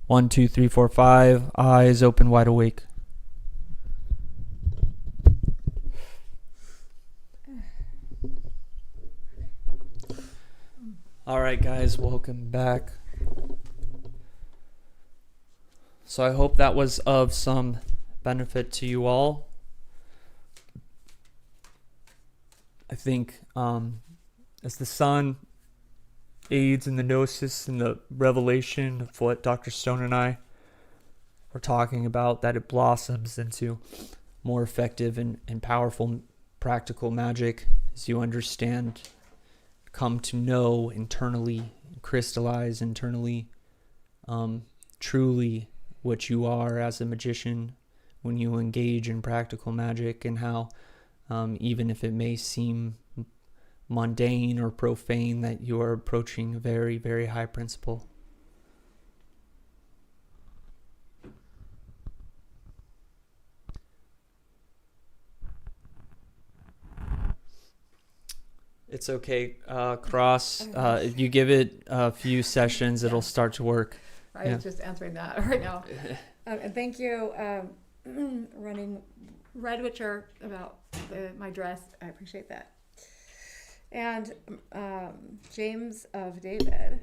1, 2, 3, 4, 5, eyes open, wide awake. All right, guys, welcome back. So I hope that was of some benefit to you all. I think as the sun aids in the gnosis and the revelation of what Dr. Stone and I we're talking about, that it blossoms into more effective and powerful practical magic as you understand, come to know internally, crystallize internally, truly what you are as a magician when you engage in practical magic, and how even if it may seem mundane or profane, that you are approaching a very, very high principle. It's okay, Cross. If you give it a few sessions, it'll start to work. I was just answering that right now. And thank you, running Red Witcher, about my dress. I appreciate that. And James of David,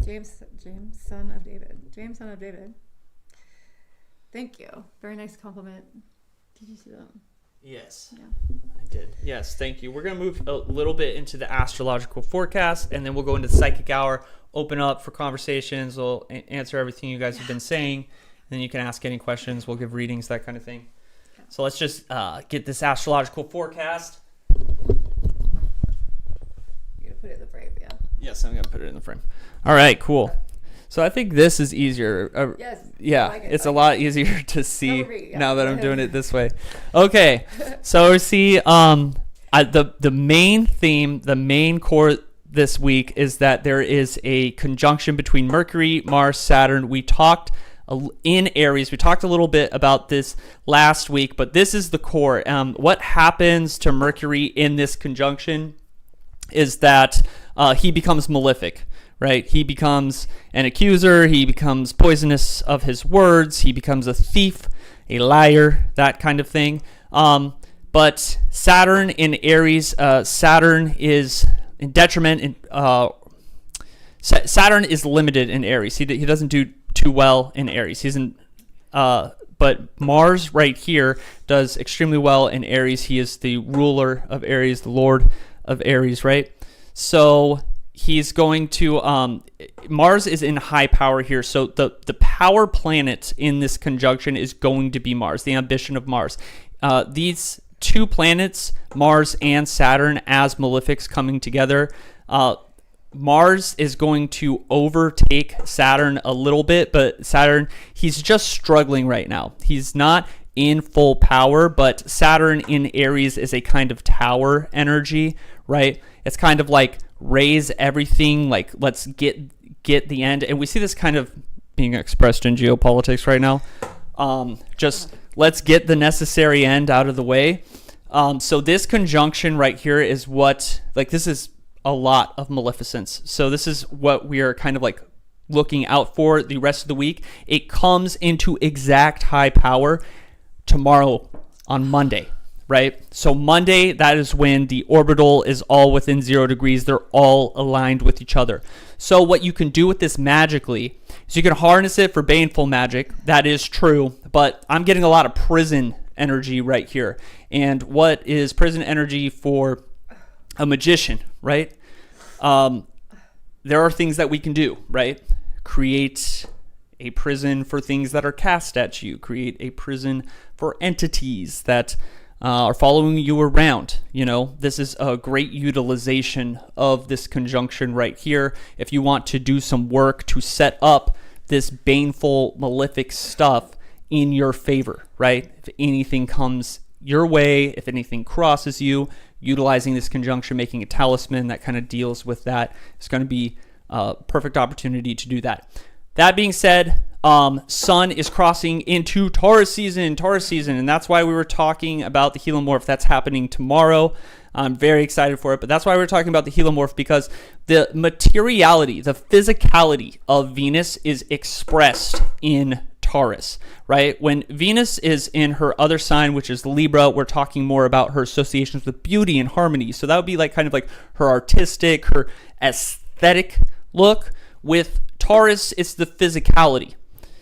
James son of David. Thank you. Very nice compliment. Did you see that? Yes, Yeah. I did. Yes, thank you. We're going to move a little bit into the astrological forecast, and then we'll go into the psychic hour, open up for conversations. We'll answer everything you guys have been saying. Then you can ask any questions. We'll give readings, that kind of thing. Okay. So let's just get this astrological forecast. You're going to put it in the frame, yeah? Yes, I'm going to put it in the frame. All right, cool. So I think this is easier. Yes. Yeah, like it's a lot easier to see yeah. now that I'm doing it this way. Okay, so we see the main theme, the main core this week is that there is a conjunction between Mercury, Mars, Saturn. We talked in Aries. We talked a little bit about this last week, but this is the core. What happens to Mercury in this conjunction is that he becomes malefic. Right? He becomes an accuser. He becomes poisonous of his words. He becomes a thief, a liar, that kind of thing. But Saturn in Aries, Saturn is in detriment. Saturn is limited in Aries. He doesn't do too well in Aries. He's in, but Mars right here does extremely well in Aries. He is the ruler of Aries, the lord of Aries, right? So he's going to, Mars is in high power here. So the power planet in this conjunction is going to be Mars, the ambition of Mars. These two planets, Mars and Saturn, as malefics coming together, Mars is going to overtake Saturn a little bit, but Saturn, he's just struggling right now. He's not in full power, but Saturn in Aries is a kind of tower energy, right? It's kind of like raise everything, like let's get the end. And we see this kind of being expressed in geopolitics right now. Just let's get the necessary end out of the way. So this conjunction right here is what, like, this is a lot of maleficence. So this is what we are kind of like looking out for the rest of the week. It comes into exact high power tomorrow on Monday, right? So Monday, that is when the orbital is all within 0 degrees. They're all aligned with each other. So what you can do with this magically is you can harness it for baneful magic. That is true, but I'm getting a lot of prison energy right here. And what is prison energy for a magician, right? There are things that we can do, right? Create a prison for things that are cast at you. Create a prison for entities that are following you around. You know, this is a great utilization of this conjunction right here. If you want to do some work to set up this baneful, malefic stuff in your favor, right? If anything comes your way, if anything crosses you, utilizing this conjunction, making a talisman that kind of deals with that, is going to be a perfect opportunity to do that. That being said, Sun is crossing into Taurus season, and that's why we were talking about the Hylemorphe. That's happening tomorrow. I'm very excited for it, but that's why we're talking about the Hylemorphe, because the materiality, the physicality of Venus is expressed in Taurus, right? When Venus is in her other sign, which is Libra, we're talking more about her associations with beauty and harmony. So that would be like kind of like her artistic, her aesthetic look. With Taurus, it's the physicality.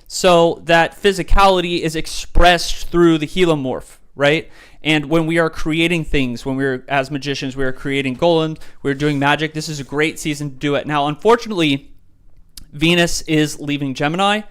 So that physicality is expressed through the Hylemorphe, right? And when we are creating things, when we're, as magicians, we are creating golems, we're doing magic, this is a great season to do it. Now, unfortunately, Venus is leaving Gemini,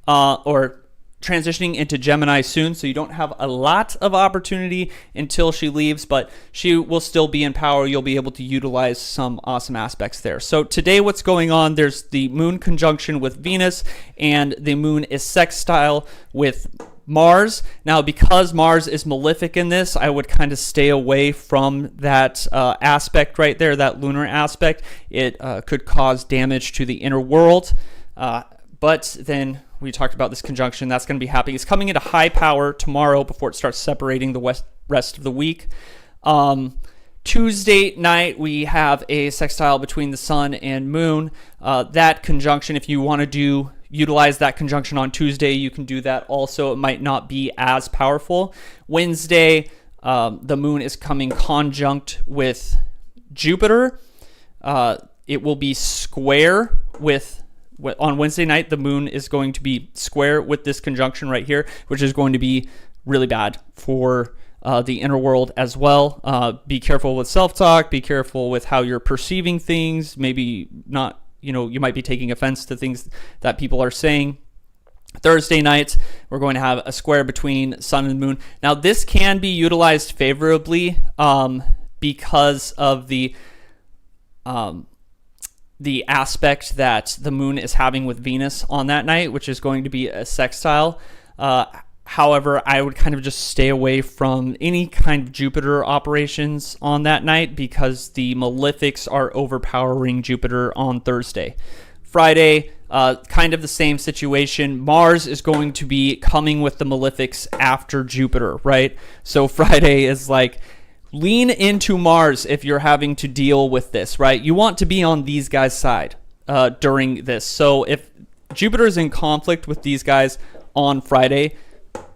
or transitioning into Gemini soon, so you don't have a lot of opportunity until she leaves, but she will still be in power. You'll be able to utilize some awesome aspects there. So today what's going on, there's the moon conjunction with Venus, and the moon is sextile with Mars. Now, because Mars is malefic in this, I would kind of stay away from that aspect right there, that lunar aspect. It could cause damage to the inner world, but then we talked about this conjunction. That's going to be happening. It's coming into high power tomorrow before it starts separating the rest of the week. Tuesday night, we have a sextile between the sun and moon. That conjunction, if you want to utilize that conjunction on Tuesday, you can do that also. It might not be as powerful. Wednesday, the moon is coming conjunct with Jupiter. It will be square on Wednesday night. The moon is going to be square with this conjunction right here, which is going to be really bad for the inner world as well. Be careful with self-talk. Be careful with how you're perceiving things. Maybe not, you might be taking offense to things that people are saying. Thursday night, we're going to have a square between sun and moon. Now, this can be utilized favorably because of the aspect that the moon is having with Venus on that night, which is going to be a sextile. However, I would kind of just stay away from any kind of Jupiter operations on that night because the malefics are overpowering Jupiter on Thursday. Friday, kind of the same situation. Mars is going to be coming with the malefics after Jupiter, right? So Friday is like, lean into Mars if you're having to deal with this, right? You want to be on these guys' side during this. So if Jupiter is in conflict with these guys on Friday,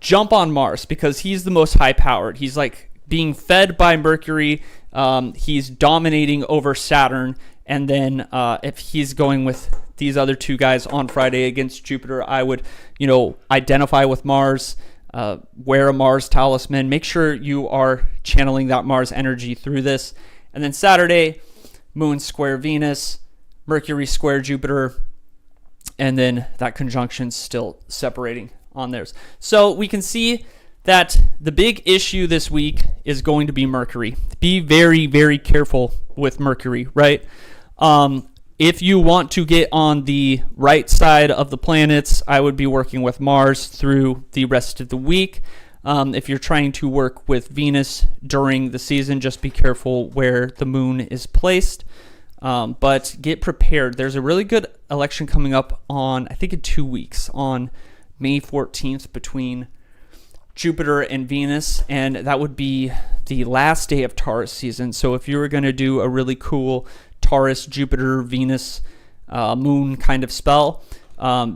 jump on Mars because he's the most high-powered. He's like being fed by Mercury. He's dominating over Saturn. And then if he's going with these other two guys on Friday against Jupiter, I would, identify with Mars. Wear a Mars talisman. Make sure you are channeling that Mars energy through this. And then Saturday, Moon square Venus, Mercury square Jupiter, and then that conjunction's still separating on theirs. So we can see that the big issue this week is going to be Mercury. Be very, very careful with Mercury, right? If you want to get on the right side of the planets, I would be working with Mars through the rest of the week. If you're trying to work with Venus during the season, just be careful where the moon is placed. But get prepared. There's a really good election coming up on, I think in 2 weeks, on May 14th between Jupiter and Venus, and that would be the last day of Taurus season. So if you were going to do a really cool Taurus, Jupiter, Venus, moon kind of spell,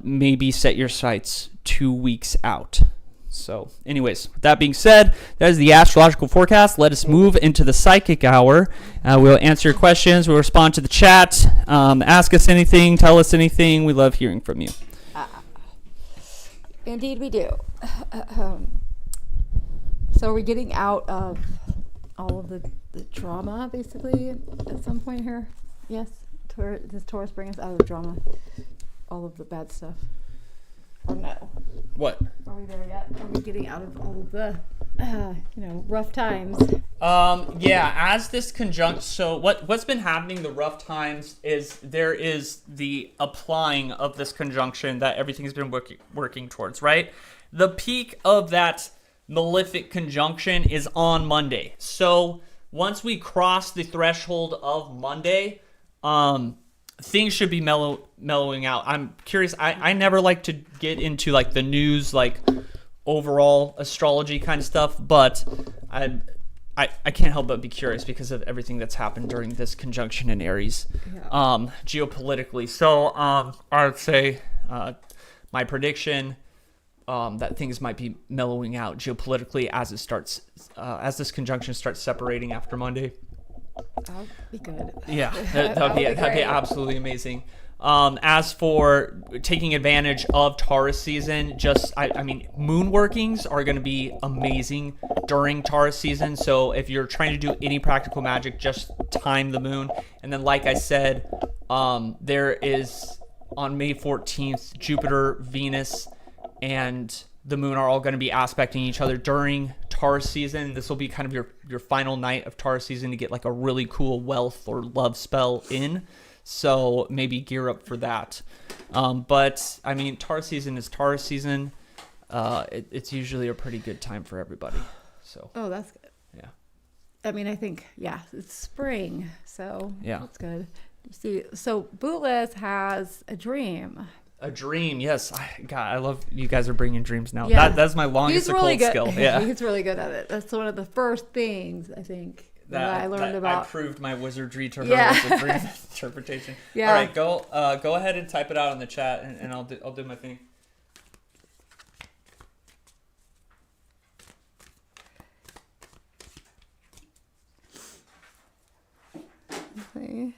maybe set your sights 2 weeks out. So anyways, with that being said, that is the astrological forecast. Let us move into the psychic hour. We'll answer your questions. We'll respond to the chat. Ask us anything. Tell us anything. We love hearing from you. Indeed we do. So are we getting out of all of the drama, basically, at some point here? Yes? Does Taurus bring us out of the drama? All of the bad stuff? Or no? What? Are we there yet? Are we getting out of all of the, rough times? Yeah, as this so what's been happening, the rough times, is there is the applying of this conjunction that everything's been working towards, right? The peak of that malefic conjunction is on Monday. So once we cross the threshold of Monday, things should be mellowing out. I'm curious. I never like to get into like the news, like overall astrology kind of stuff, but I can't help but be curious because of everything that's happened during this conjunction in Aries, geopolitically. So I would say my prediction that things might be mellowing out geopolitically as as this conjunction starts separating after Monday. That'll be good. Yeah, that'd be absolutely amazing. As for taking advantage of Taurus season, I mean, moon workings are going to be amazing during Taurus season. So if you're trying to do any practical magic, just time the moon. And then, like I said, there is on May 14th, Jupiter, Venus, and the moon are all going to be aspecting each other during Taurus season. This will be kind of your final night of Taurus season to get like a really cool wealth or love spell in. So maybe gear up for that. But I mean, Taurus season is Taurus season. It's usually a pretty good time for everybody. So. Oh, that's good. Yeah. I mean, I think, yeah, it's spring. So yeah, that's good. See, so Bootless has a dream. A dream, yes. I love you guys are bringing dreams now. Yeah. That's my longest occult skill. Yeah, he's really good at it. That's one of the first things I think that I learned about. I proved my wizardry to her with the dream interpretation. Yeah. All right, go ahead and type it out in the chat, and I'll do my thing. Okay.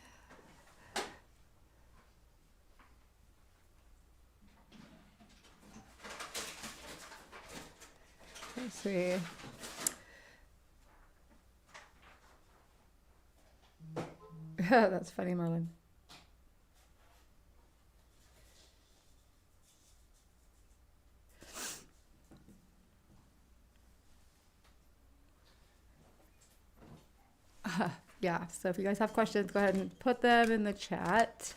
Let's see. That's funny, Marlon. Yeah, so if you guys have questions, go ahead and put them in the chat.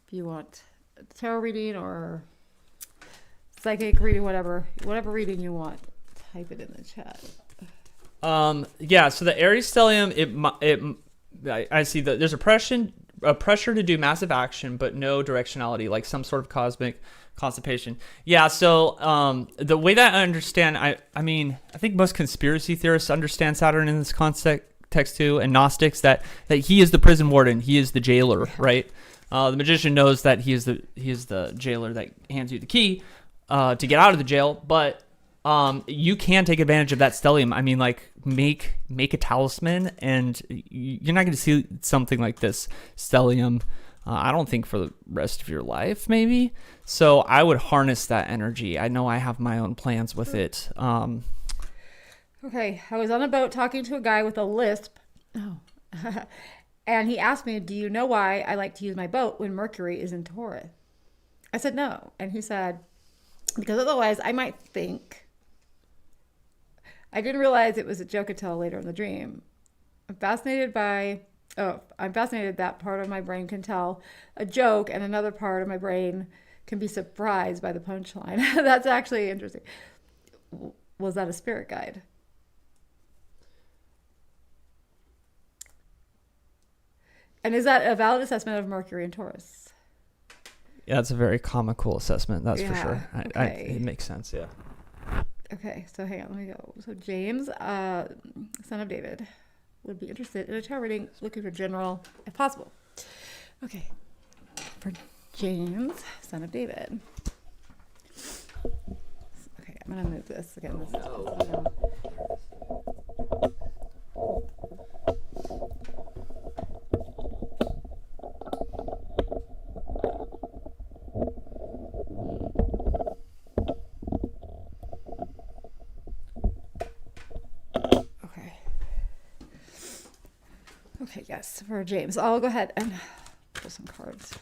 If you want a tarot reading or psychic reading, whatever reading you want, type it in the chat. Yeah, so the Aries stellium, I see that there's a pressure to do massive action, but no directionality, like some sort of cosmic constipation. Yeah, so the way that I understand, I mean, I think most conspiracy theorists understand Saturn in this context too, and Gnostics, that he is the prison warden, he is the jailer, right? The magician knows that he is the jailer that hands you the key to get out of the jail, but you can take advantage of that stellium. I mean, like make a talisman, and you're not going to see something like this stellium. I don't think for the rest of your life, maybe. So I would harness that energy. I know I have my own plans with it. Okay, I was on a boat talking to a guy with a lisp. Oh. And he asked me, do you know why I like to use my boat when Mercury is in Taurus? I said no. And he said, because otherwise I might think. I didn't realize it was a joke until later in the dream. I'm fascinated that part of my brain can tell a joke and another part of my brain can be surprised by the punchline. That's actually interesting. Was that a spirit guide? And is that a valid assessment of Mercury and Taurus? Yeah, it's a very comical assessment, that's for sure. Okay. It makes sense, yeah. Okay, so hang on, let me go. So James, son of David, would be interested in a tarot reading, looking for general, if possible. Okay, for James, son of David. Okay, I'm gonna move this again. Okay, yes, for James. I'll go ahead and pull some cards.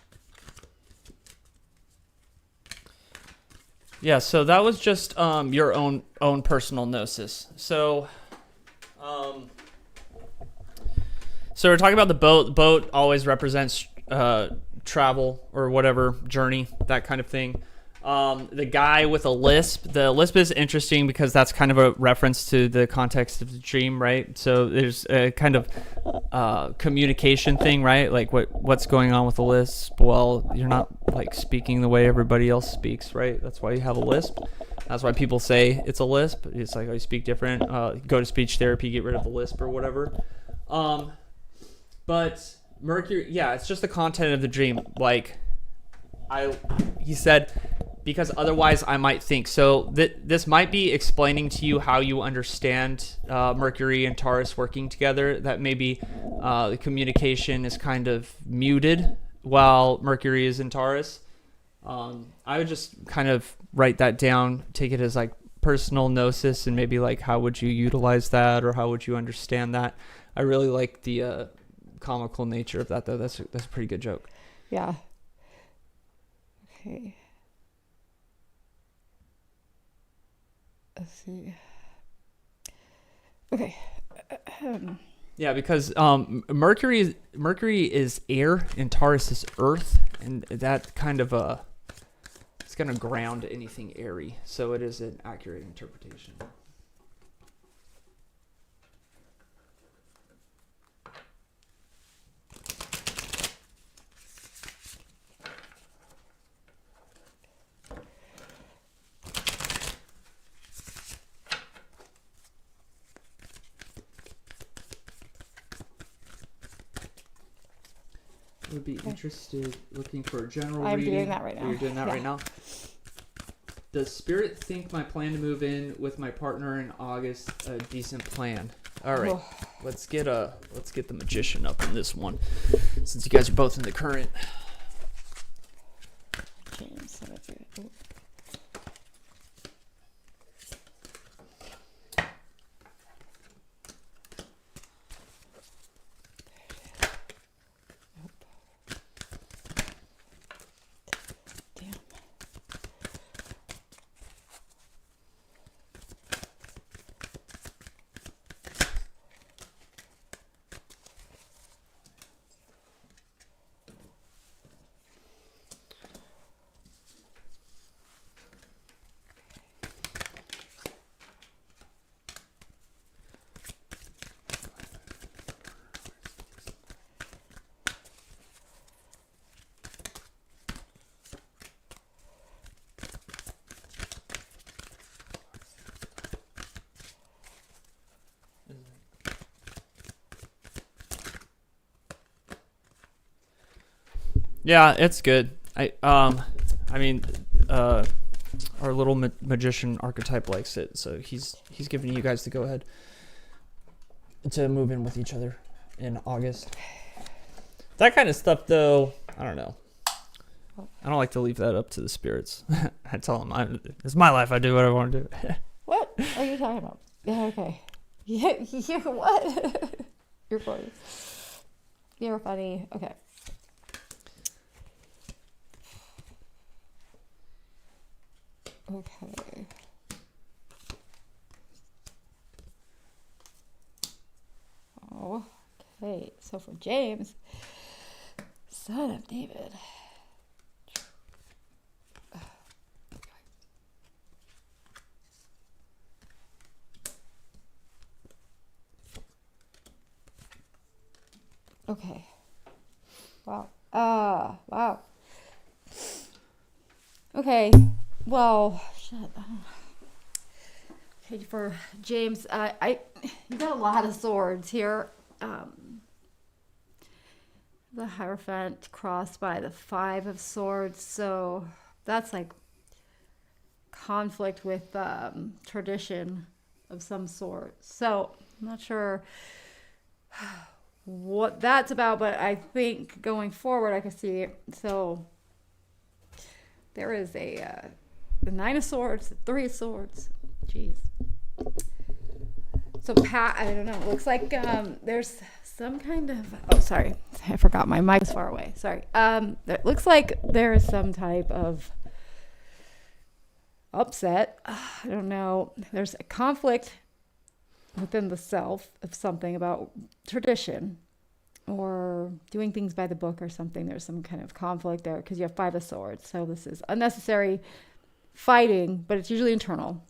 Yeah, so that was just your own personal gnosis. So so we're talking about the boat. The boat always represents travel or whatever, journey, that kind of thing. The guy with a lisp. The lisp is interesting because that's kind of a reference to the context of the dream, right? So there's a kind of communication thing, right? Like what's going on with the lisp? Well, you're not like speaking the way everybody else speaks, right? That's why you have a lisp. That's why people say it's a lisp. It's like, oh, you speak different. Go to speech therapy, get rid of the lisp or whatever. But Mercury, yeah, it's just the content of the dream. Like he said, because otherwise I might think. So this might be explaining to you how you understand Mercury and Taurus working together, that maybe the communication is kind of muted while Mercury is in Taurus. I would just kind of write that down, take it as like personal gnosis, and maybe like how would you utilize that, or how would you understand that. I really like the comical nature of that, though. That's a pretty good joke. Yeah. Okay. let's see. Okay. Yeah, because Mercury is air and Taurus is earth, and that kind of it's going to ground anything airy. So it is an accurate interpretation. Would be interested looking for a general I'm reading. doing that right now. You're doing that Yeah. right now? Does Spirit think my plan to move in with my partner in August a decent plan? All right. Oh. Let's get the magician up in this one. Since you guys are both in the current. James, so that's it. Oh. Damn. Yeah, it's good. I mean, our little magician archetype likes it, so he's giving you guys the go ahead to move in with each other in August. That kind of stuff, though, I don't know. I don't like to leave that up to the spirits. I tell them, it's my life. I do what I want to do. What are you talking about? Yeah, okay. Yeah, what? You're funny. You're funny. Okay. Okay. Oh, okay. So for James, son of David. Okay. Wow. Wow. Okay. Well, shit. Okay, for James, you got a lot of swords here. The Hierophant crossed by the 5 of Swords, so that's like conflict with tradition of some sort. So I'm not sure what that's about, but I think going forward I can see it. So there is the 9 of Swords, the 3 of Swords. Jeez. So I don't know. It looks like there's some kind of. Oh, sorry. I forgot my mic's far away. Sorry. It looks like there is some type of upset. I don't know. There's a conflict within the self of something about tradition or doing things by the book or something. There's some kind of conflict there because you have 5 of Swords. So this is unnecessary fighting, but it's usually internal.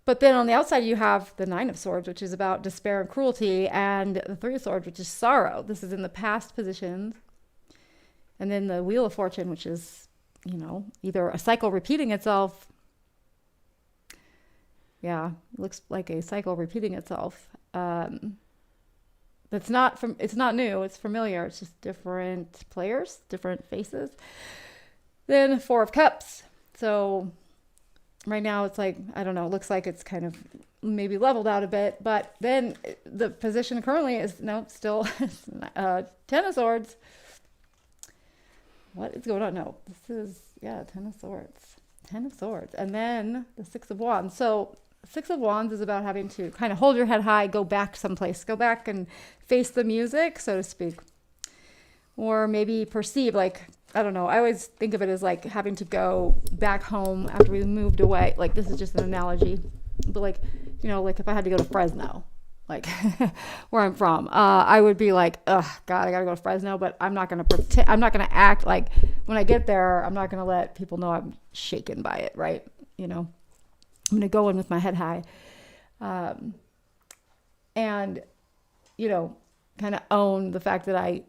But then on the outside, you have the 9 of Swords, which is about despair and cruelty, and the 3 of Swords, which is sorrow. This is in the past positions. And then the Wheel of Fortune, which is, either a cycle repeating itself. Yeah, it looks like a cycle repeating itself. It's not new. It's familiar. It's just different players, different faces. Then 4 of Cups. So right now it's like, I don't know, it looks like it's kind of maybe leveled out a bit, but then the position currently is still 10 of Swords. What is going on? No, this is 10 of Swords. 10 of Swords. And then the 6 of Wands. So 6 of Wands is about having to kind of hold your head high, go back someplace, go back and face the music, so to speak. Or maybe perceive, like, I don't know. I always think of it as like having to go back home after we moved away. Like, this is just an analogy, but like, you know, like if I had to go to Fresno, like where I'm from, I would be like, ugh, God, I gotta go to Fresno, but I'm not gonna pretend. I'm not gonna act like when I get there. I'm not gonna let people know I'm shaken by it, right? You know, I'm gonna go in with my head high, and you know, kind of own the fact that I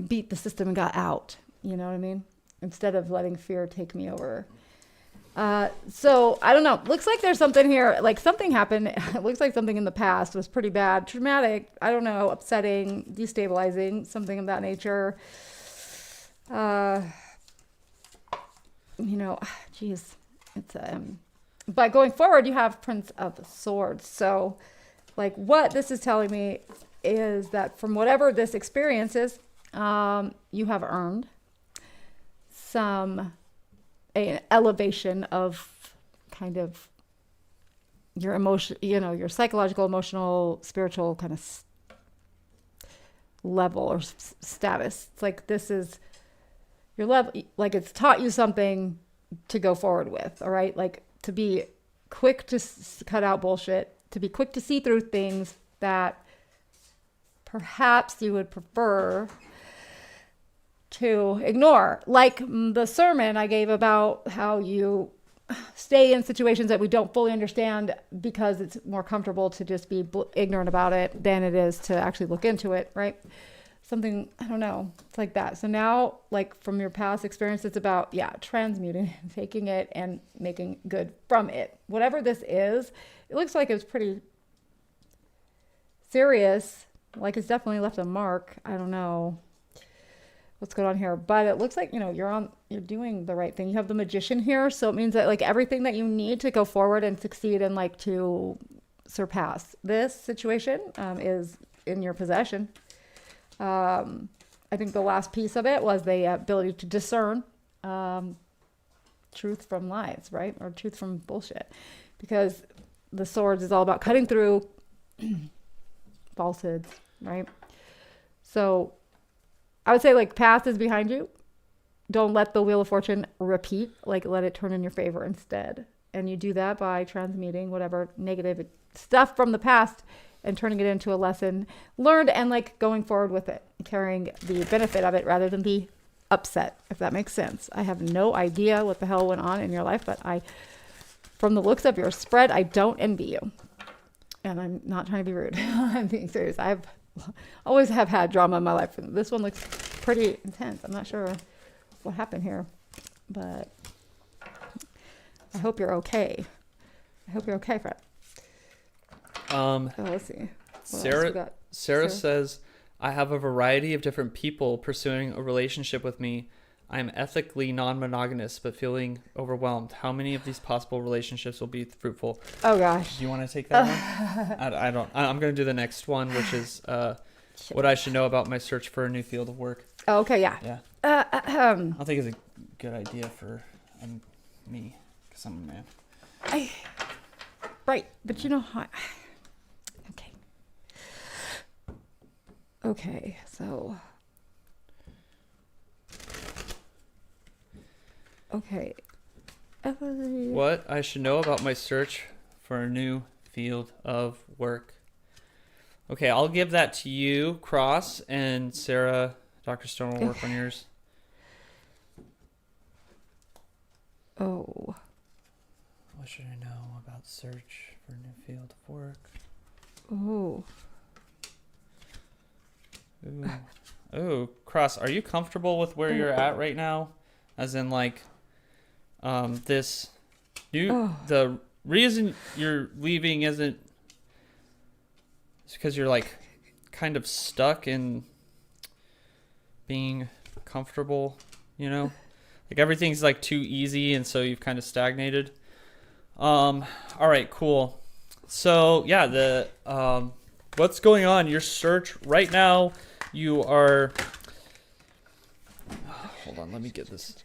beat the system and got out. You know what I mean? Instead of letting fear take me over. So I don't know. Looks like there's something here. Like something happened. It looks like something in the past was pretty bad, traumatic. I don't know, upsetting, destabilizing, something of that nature. You know, geez, it's but going forward, you have Prince of Swords. So, like, what this is telling me is that from whatever this experience is, you have earned an elevation of kind of your emotion, you know, your psychological, emotional, spiritual kind of level or status. It's like this is your level, like it's taught you something to go forward with, all right? Like to be quick to cut out bullshit, to be quick to see through things that perhaps you would prefer to ignore, like the sermon I gave about how you stay in situations that we don't fully understand because it's more comfortable to just be ignorant about it than it is to actually look into it, right? Something, I don't know, it's like that. So now, like from your past experience, it's about, transmuting, taking it and making good from it. Whatever this is, it looks like it's pretty serious, like it's definitely left a mark. I don't know what's going on here, but it looks like, you know, you're doing the right thing. You have the Magician here, so it means that like everything that you need to go forward and succeed and like to surpass this situation is in your possession. I think the last piece of it was the ability to discern truth from lies, right? Or truth from bullshit, because the swords is all about cutting through falsehoods, right? So I would say like past is behind you. Don't let the Wheel of Fortune repeat, like let it turn in your favor instead. And you do that by transmuting whatever negative stuff from the past and turning it into a lesson learned and like going forward with it, carrying the benefit of it rather than be upset, if that makes sense. I have no idea what the hell went on in your life, but from the looks of your spread, I don't envy you. And I'm not trying to be rude. I'm being serious. Always have had drama in my life. This one looks pretty intense. I'm not sure what happened here, but I hope you're okay. I hope you're okay, Fred. Let's see. Sarah says, I have a variety of different people pursuing a relationship with me. I am ethically non-monogamous, but feeling overwhelmed. How many of these possible relationships will be fruitful? Oh gosh. Do you want to take that one? I don't. I'm going to do the next one, which is what I should know about my search for a new field of work. Oh, okay, yeah. Yeah. I don't think it's a good idea for me, because I'm a man. Right, but you know how... Okay. Okay, so... Okay. What I should know about my search for a new field of work. Okay, I'll give that to you, Cross, and Sarah, Dr. Stone will work on yours. Oh. What should I know about search for a new field of work? Oh. Ooh. Oh, Cross, are you comfortable with where you're at right now? As in, like, the reason you're leaving isn't because you're like kind of stuck in being comfortable, you know, like everything's like too easy, and so you've kind of stagnated. All right, cool. So yeah, what's going on? Your search right now, you are. Hold on, let me get this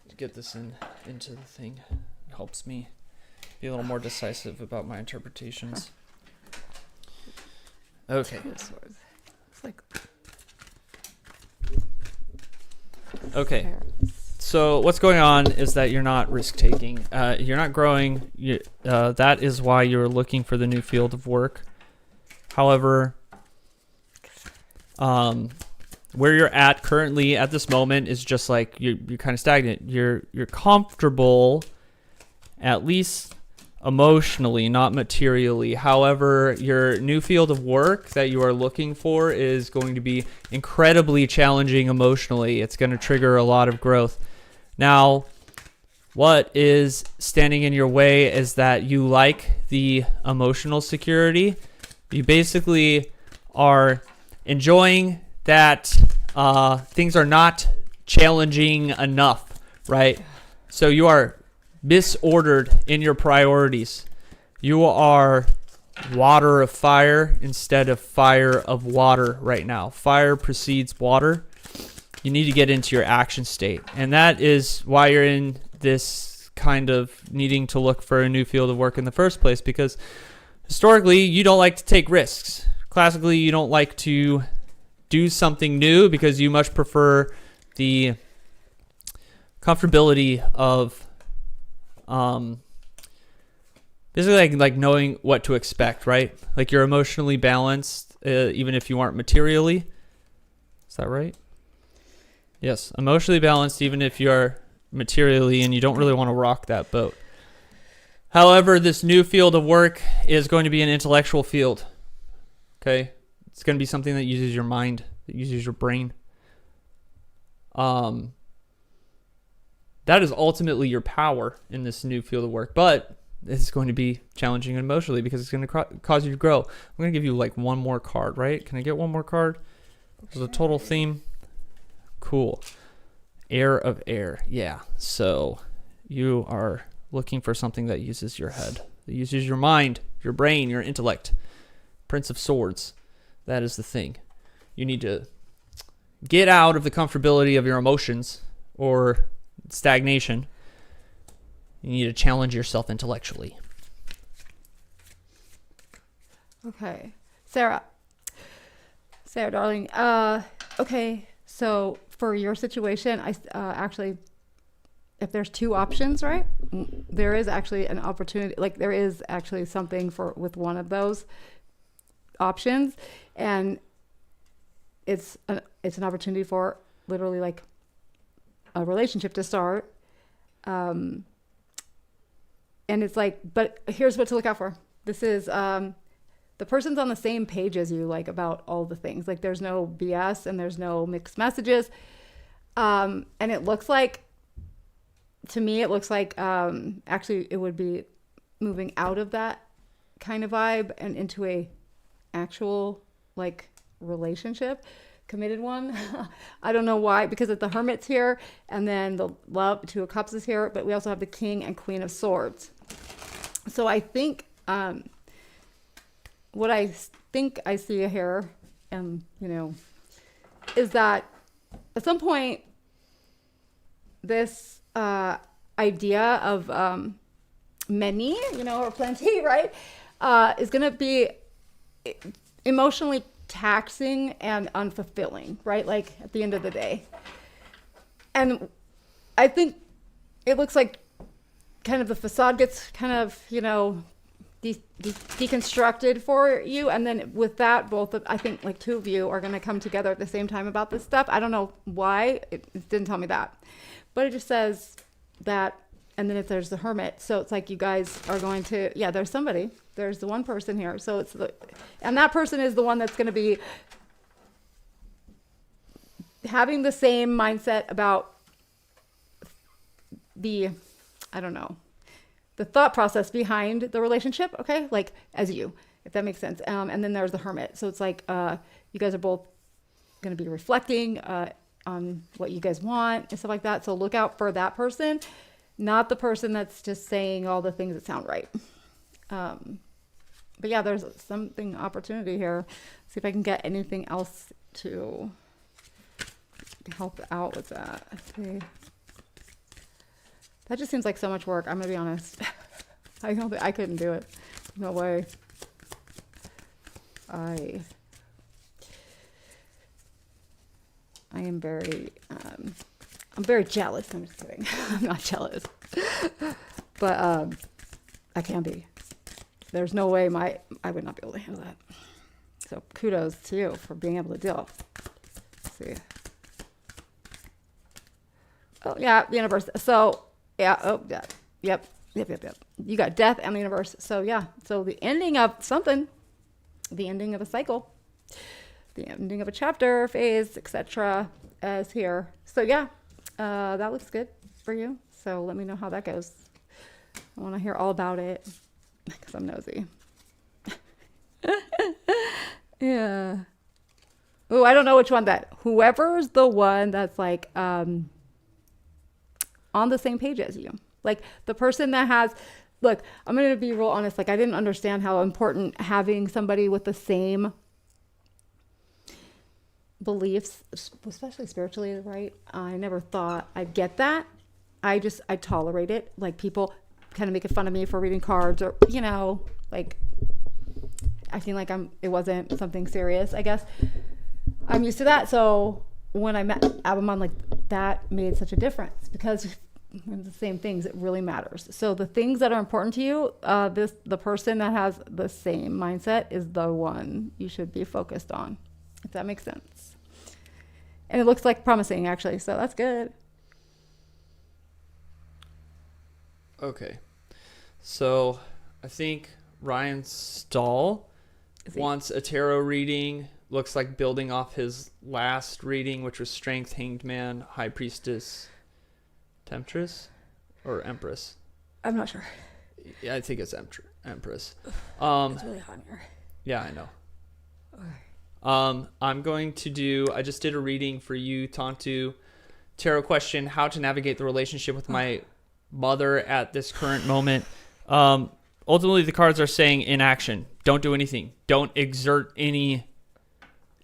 into the thing. It helps me be a little more decisive about my interpretations. Okay. It's like... Okay. So what's going on is that you're not risk taking. You're not growing. That is why you're looking for the new field of work. However, where you're at currently at this moment is just like you're kind of stagnant. You're comfortable, at least emotionally, not materially. However, your new field of work that you are looking for is going to be incredibly challenging emotionally. It's going to trigger a lot of growth. Now, what is standing in your way is that you like the emotional security. You basically are enjoying that things are not challenging enough, right? So you are misordered in your priorities. You are water of fire instead of fire of water right now. Fire precedes water. You need to get into your action state. And that is why you're in this kind of needing to look for a new field of work in the first place, because historically you don't like to take risks. Classically, you don't like to do something new because you much prefer the comfortability of basically like knowing what to expect, right? Like you're emotionally balanced even if you aren't materially. Is that right? Yes, emotionally balanced even if you're materially, and you don't really want to rock that boat. However, this new field of work is going to be an intellectual field. Okay? It's going to be something that uses your mind, that uses your brain. That is ultimately your power in this new field of work, but it's going to be challenging emotionally because it's going to cause you to grow. I'm going to give you like one more card, right? Can I get one more card? Okay. The total theme. Cool. Air of air. Yeah. So you are looking for something that uses your head, that uses your mind, your brain, your intellect. Prince of Swords. That is the thing. You need to get out of the comfortability of your emotions or stagnation. You need to challenge yourself intellectually. Okay. Sarah, darling. Okay. So for your situation, I actually, if there's two options, right? There is actually an opportunity. Like there is actually something with one of those options, and it's an opportunity for literally like a relationship to start. And it's like, but here's what to look out for. This is the person's on the same page as you, like about all the things. Like there's no BS and there's no mixed messages. And it looks like, to me, it looks like actually it would be moving out of that kind of vibe and into a actual like relationship, committed one. I don't know why, because the Hermit's here, and then the Love, Two of Cups is here, but we also have the King and Queen of Swords. So I think what I think I see here, is that at some point this idea of many, or plenty, right, is going to be emotionally taxing and unfulfilling, right? Like at the end of the day. And I think it looks like kind of the facade gets kind of, deconstructed for you. And then with that, I think like two of you are going to come together at the same time about this stuff. I don't know why. It didn't tell me that. But it just says that, and then there's the Hermit. So it's like you guys are going to, there's somebody. There's the one person here. So and that person is the one that's going to be having the same mindset about the thought process behind the relationship. Okay. Like as you, if that makes sense. And then there's the Hermit. So it's like, you guys are both going to be reflecting, on what you guys want and stuff like that. So look out for that person, not the person that's just saying all the things that sound right. But yeah, there's something opportunity here. See if I can get anything else to help out with that. Okay. That just seems like so much work. I'm gonna be honest. I couldn't do it. No way. I am very I'm very jealous. I'm just kidding. I'm not jealous. But I can be. There's no way I would not be able to handle that. So kudos to you for being able to deal. Let's see. Oh yeah, the universe. So yeah, oh yeah. Yep. You got death and the universe. So yeah. So the ending of something, the ending of a cycle, the ending of a chapter, phase, etc. is here. So yeah, that looks good for you. So let me know how that goes. I want to hear all about it because I'm nosy. Yeah. Oh, I don't know which one whoever's the one that's like on the same page as you. Like the person that has, look, I'm going to be real honest. Like I didn't understand how important having somebody with the same beliefs, especially spiritually, right? I never thought I'd get that. I tolerate it. Like people kind of making fun of me for reading cards or, like acting like it wasn't something serious, I guess. I'm used to that. So when I met Abammon, like that made such a difference because it's the same things. It really matters. So the things that are important to you, the person that has the same mindset is the one you should be focused on, if that makes sense. And it looks like promising actually. So that's good. Okay. So I think Ryan Stahl wants a tarot reading. Looks like building off his last reading, which was Strength, Hanged Man, High Priestess, Temptress, or Empress. I'm not sure. Yeah, I think it's Empress. It's really hot in here. Yeah, I know. I'm going to do, I just did a reading for you, Tantu. Tarot question, how to navigate the relationship with my mother at this current moment. Ultimately, the cards are saying inaction. Don't do anything. Don't exert any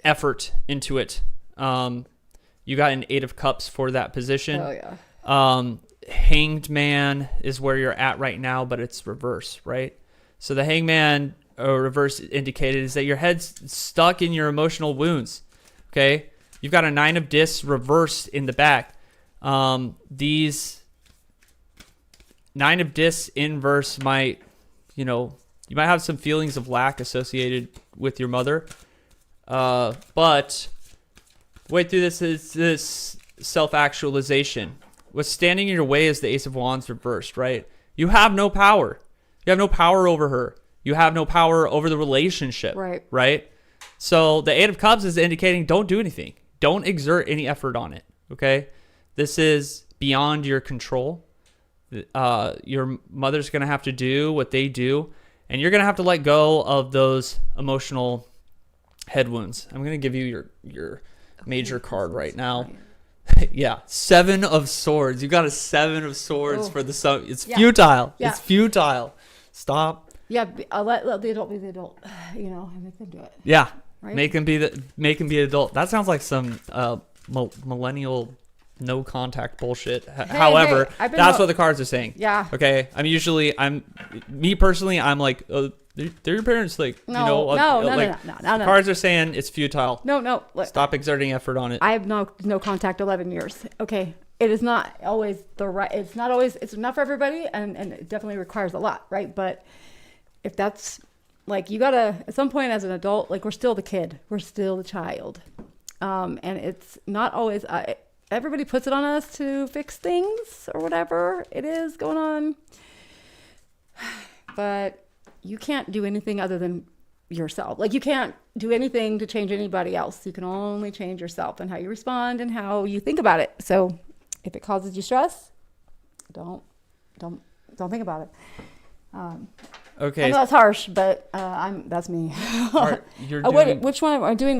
effort into it. You got an 8 of Cups for that position. Oh, yeah. Hanged Man is where you're at right now, but it's reverse, right? So the Hanged Man reverse indicated is that your head's stuck in your emotional wounds, okay? You've got a 9 of Discs reversed in the back. These 9 of Discs inverse might, you might have some feelings of lack associated with your mother. But the way through this is this self-actualization. What's standing in your way is the Ace of Wands reversed, right? You have no power. You have no power over her. You have no power over the relationship, right? So the 8 of Cups is indicating don't do anything. Don't exert any effort on it, okay? This is beyond your control. Your mother's going to have to do what they do, and you're going to have to let go of those emotional head wounds. I'm going to give you your major card right now. Yeah, 7 of Swords. You got a 7 of Swords for the sun. It's futile. Yeah. It's futile. Stop. Yeah, I'll let the adult be the adult. I make them do it. Yeah, right? Make them be adult. That sounds like some millennial no contact bullshit. However, that's what the cards are saying. Yeah. Okay. Me personally, I'm like, they're your parents. Like, no. Cards are saying it's futile. No. Look, stop exerting effort on it. I have no contact 11 years. Okay. It is not always it's not for everybody. And it definitely requires a lot. Right. But if that's like, you gotta, at some point as an adult, like we're still the kid, we're still the child. And it's not always, everybody puts it on us to fix things or whatever it is going on. But you can't do anything other than yourself. Like you can't do anything to change anybody else. You can only change yourself and how you respond and how you think about it. So if it causes you stress, don't think about it. Okay. I know that's harsh, but that's me. Which one am I doing?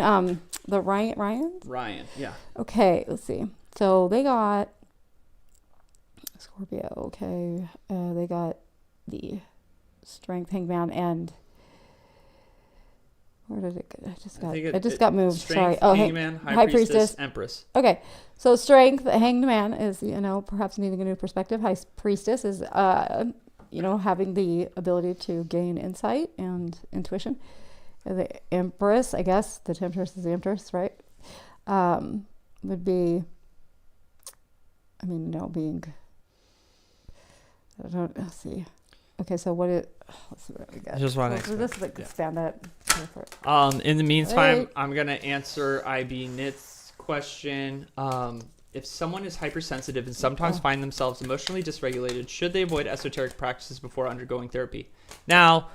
The Ryan's? Ryan, yeah. Okay, let's see. So they got Scorpio. Okay, they got the Strength, Hanged Man, and where did it go? It just got moved. Strength, Sorry. Hanged Man, High Priestess, Empress. Okay, so Strength, Hanged Man is perhaps needing a new perspective. High Priestess is having the ability to gain insight and intuition. The Empress, I guess, the Temptress is the Empress, right? Would be I mean, no, being. Let's see. Okay, so let's see what we got. I just want So to this is like expand that. In the meantime, Hey. I'm gonna answer IB Nit's question. If someone is hypersensitive and sometimes find themselves emotionally dysregulated, should they avoid esoteric practices before undergoing therapy? Now,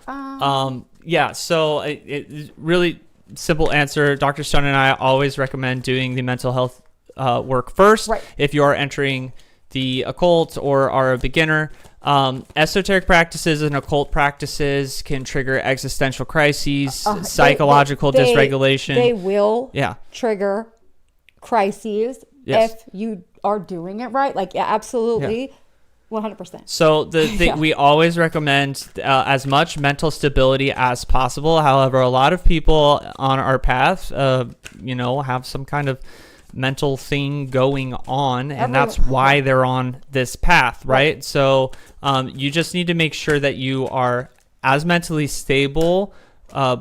yeah. So it really simple answer. Dr. Stone and I always recommend doing the mental health work first. Right. If you are entering the occult or are a beginner. Esoteric practices and occult practices can trigger existential crises, psychological dysregulation. They will Yeah. trigger crises Yes. if you are doing it right. Like, yeah, absolutely. 100%. So Yeah. we always recommend as much mental stability as possible. However, a lot of people on our path, have some kind of mental thing going on, and that's why they're on this path, right? So you just need to make sure that you are as mentally stable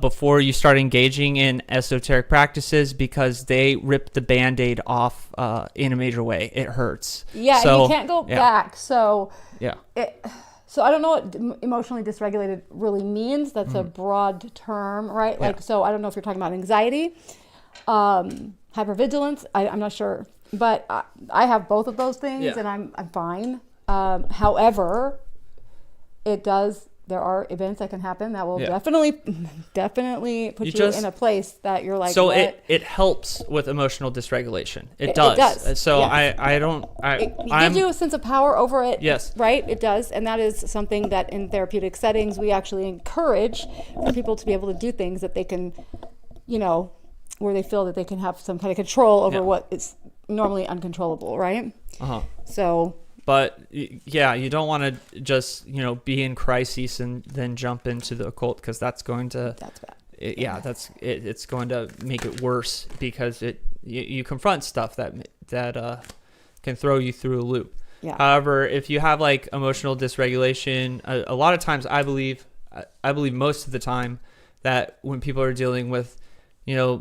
before you start engaging in esoteric practices, because they rip the Band-Aid off in a major way. It hurts. Yeah, so, you can't go back. So Yeah. So I don't know what emotionally dysregulated really means. That's a broad term, right? Yeah. Like, so I don't know if you're talking about anxiety, hypervigilance. I'm not sure, but I have both of those things, and I'm fine. However, there are events that can happen that will definitely put you in a place that you're like. So what? it helps with emotional dysregulation. It does. It does. So yes. it gives you a sense of power over it. Yes. Right. It does, and that is something that in therapeutic settings we actually encourage for people to be able to do things that they can, where they feel that they can have some kind of control over what is normally uncontrollable. Right. So. But yeah, you don't want to just be in crisis and then jump into the occult, because that's going to That's bad. It's going to make it worse, because you confront stuff that can throw you through a loop. Yeah. However, if you have like emotional dysregulation, a lot of times I believe most of the time that when people are dealing with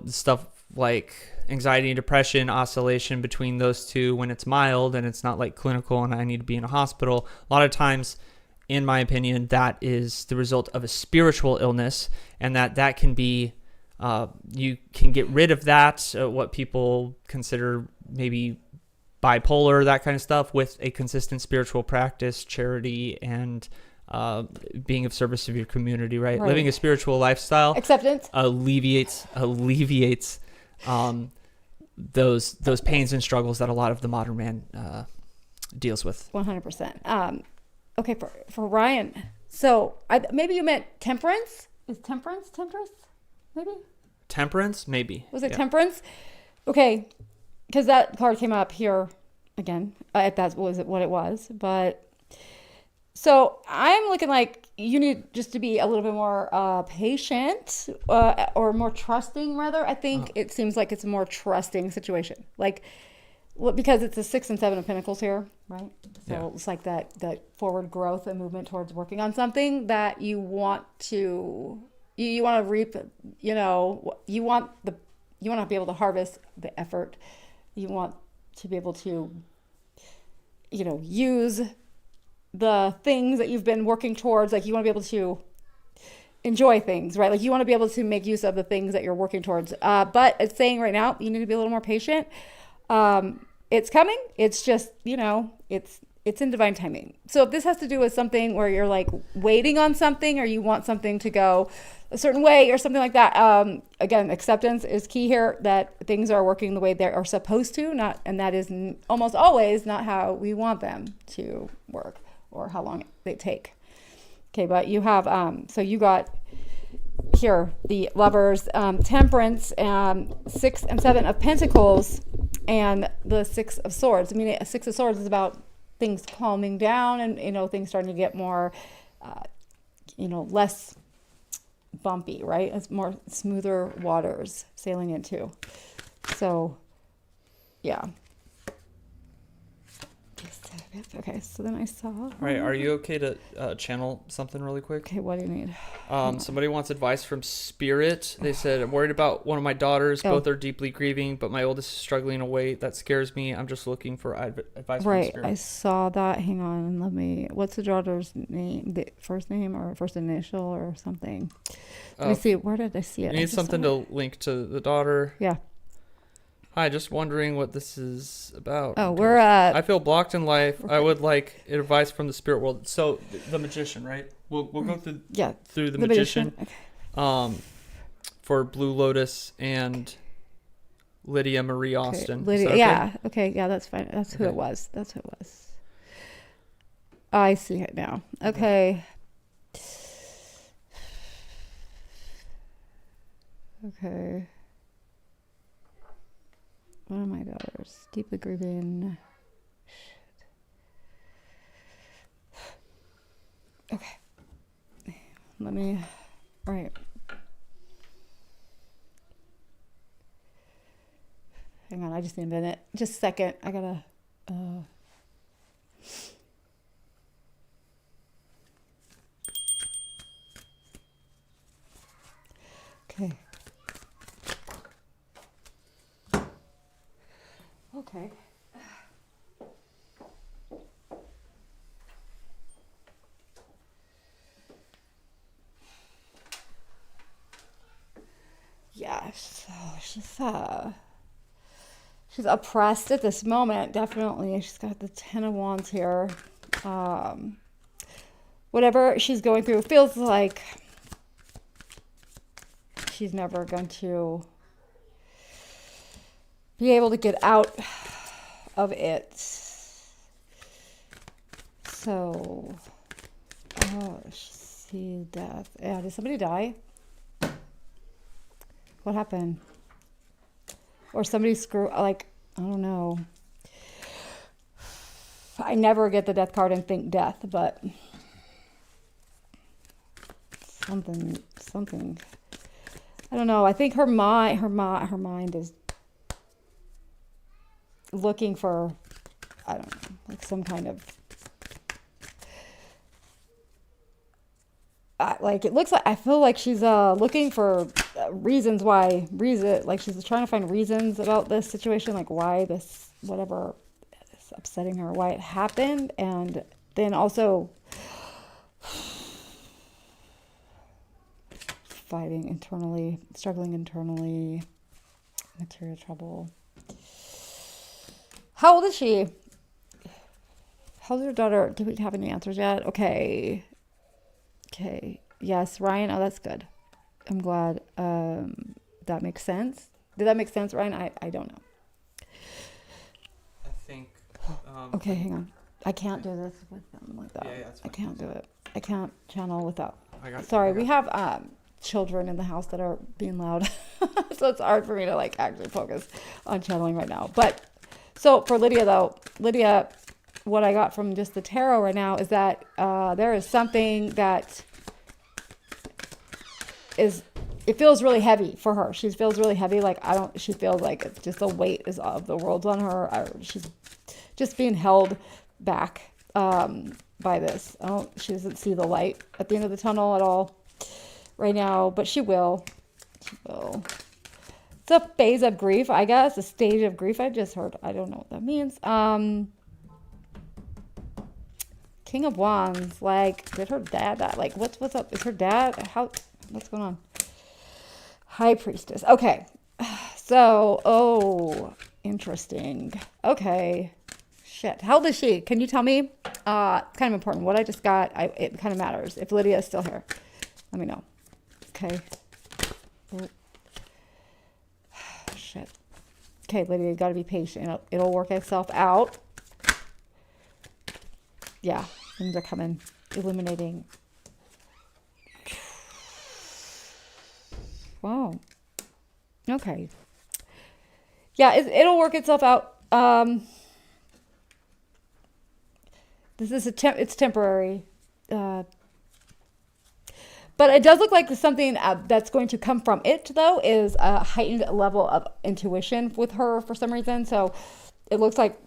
stuff like anxiety and depression, oscillation between those two, when it's mild and it's not like clinical and I need to be in a hospital, a lot of times, in my opinion, that is the result of a spiritual illness, and that can be, you can get rid of that, what people consider maybe bipolar, that kind of stuff, with a consistent spiritual practice, charity, and being of service to your community, right? Living a spiritual lifestyle. Acceptance. Alleviates those pains and struggles that a lot of the modern man deals with. 100%. Okay, for Ryan. So maybe you meant temperance. Is temperance? Maybe. Temperance, maybe. Was it temperance? Okay, because that card came up here again. If that was what it was, but. So I'm looking like you need just to be a little bit more patient or more trusting, rather. I think it seems like it's a more trusting situation. Like, because it's the 6 and 7 of Pentacles here, right? So it's like that forward growth and movement towards working on something that you want to reap. You want to be able to harvest the effort. You want to be able to, use the things that you've been working towards. Like, you want to be able to enjoy things, right? Like, you want to be able to make use of the things that you're working towards. But it's saying right now, you need to be a little more patient. It's coming. It's just, it's in divine timing. So if this has to do with something where you're like waiting on something, or you want something to go a certain way or something like that, again, acceptance is key here, that things are working the way they are supposed to, and that is almost always not how we want them to work, or how long they take. Okay, but you have, so you got here the Lovers, Temperance, 6 and 7 of Pentacles, and the 6 of Swords. I mean, a 6 of Swords is about things calming down and, things starting to get more, less bumpy, right? It's more smoother waters sailing into. So, yeah. Just Okay, so then I saw. All right, are you okay to channel something really quick? Okay, what do you need? Somebody wants advice from Spirit. They said, I'm worried about one of my daughters. Oh. Both are deeply grieving, but my oldest is struggling to wait. That scares me. I'm just looking for advice from Right, Spirit. I saw that. Hang on, what's the daughter's name? The first name or first initial or something? Let me see. Where did I see it? You need something to link to the daughter. Yeah. Hi, just wondering what this is about. Oh, we're at. I feel blocked in life. I would like advice from the spirit world. So the magician, right? We'll go through through the magician. Okay. For Blue Lotus and Lydia Marie Austin. Lydia, okay? yeah. Okay, yeah, that's fine. That's who it was. That's who it was. I see it now. Okay. Okay. One of my daughters, deeply grieving. Shit. Okay. Let me. Right. Hang on, I just need a minute. Just a second. I gotta. Okay. Okay. Yeah, so she's oppressed at this moment, definitely. She's got the Ten of Wands here. Whatever she's going through feels like she's never going to be able to get out of it. So, see death. Yeah, did somebody die? What happened? Or somebody I don't know. I never get the death card and think death, but something. I don't know. I think her mind is looking for, I don't know, like some kind of, it looks like, I feel like she's looking for reasons like she's trying to find reasons about this situation, like why this, whatever is upsetting her, why it happened, and then also fighting internally, struggling internally, material trouble. How old is she? How old is your daughter? Do we have any answers yet? Okay. Yes, Ryan. Oh, that's good. I'm glad. That makes sense. Did that make sense, Ryan? I don't know. I think. Okay, hang on. I can't do this with them like that. Yeah, that's fine. I can't do it. I can't channel without. Sorry, we have children in the house that are being loud, so it's hard for me to actually focus on channeling right now. But so for Lydia though, what I got from just the tarot right now is that there is something that it feels really heavy for her. She feels really heavy. She feels like it's just the weight of the world's on her. She's just being held back by this. She doesn't see the light at the end of the tunnel at all right now, but she will. It's a phase of grief, I guess, a stage of grief. I just heard. I don't know what that means. King of Wands. Did her dad die? What's up? Is her dad? What's going on? High Priestess. Okay. So, interesting. Okay. Shit. How old is she? Can you tell me? It's kind of important. What I just got, it kind of matters. If Lydia is still here, let me know. Okay. Oh. Shit. Okay, Lydia, you got to be patient. It'll work itself out. Yeah, things are coming. Illuminating. Wow. Okay. Yeah, it'll work itself out. This is it's temporary. But it does look like something that's going to come from it, though, is a heightened level of intuition with her for some reason. So it looks like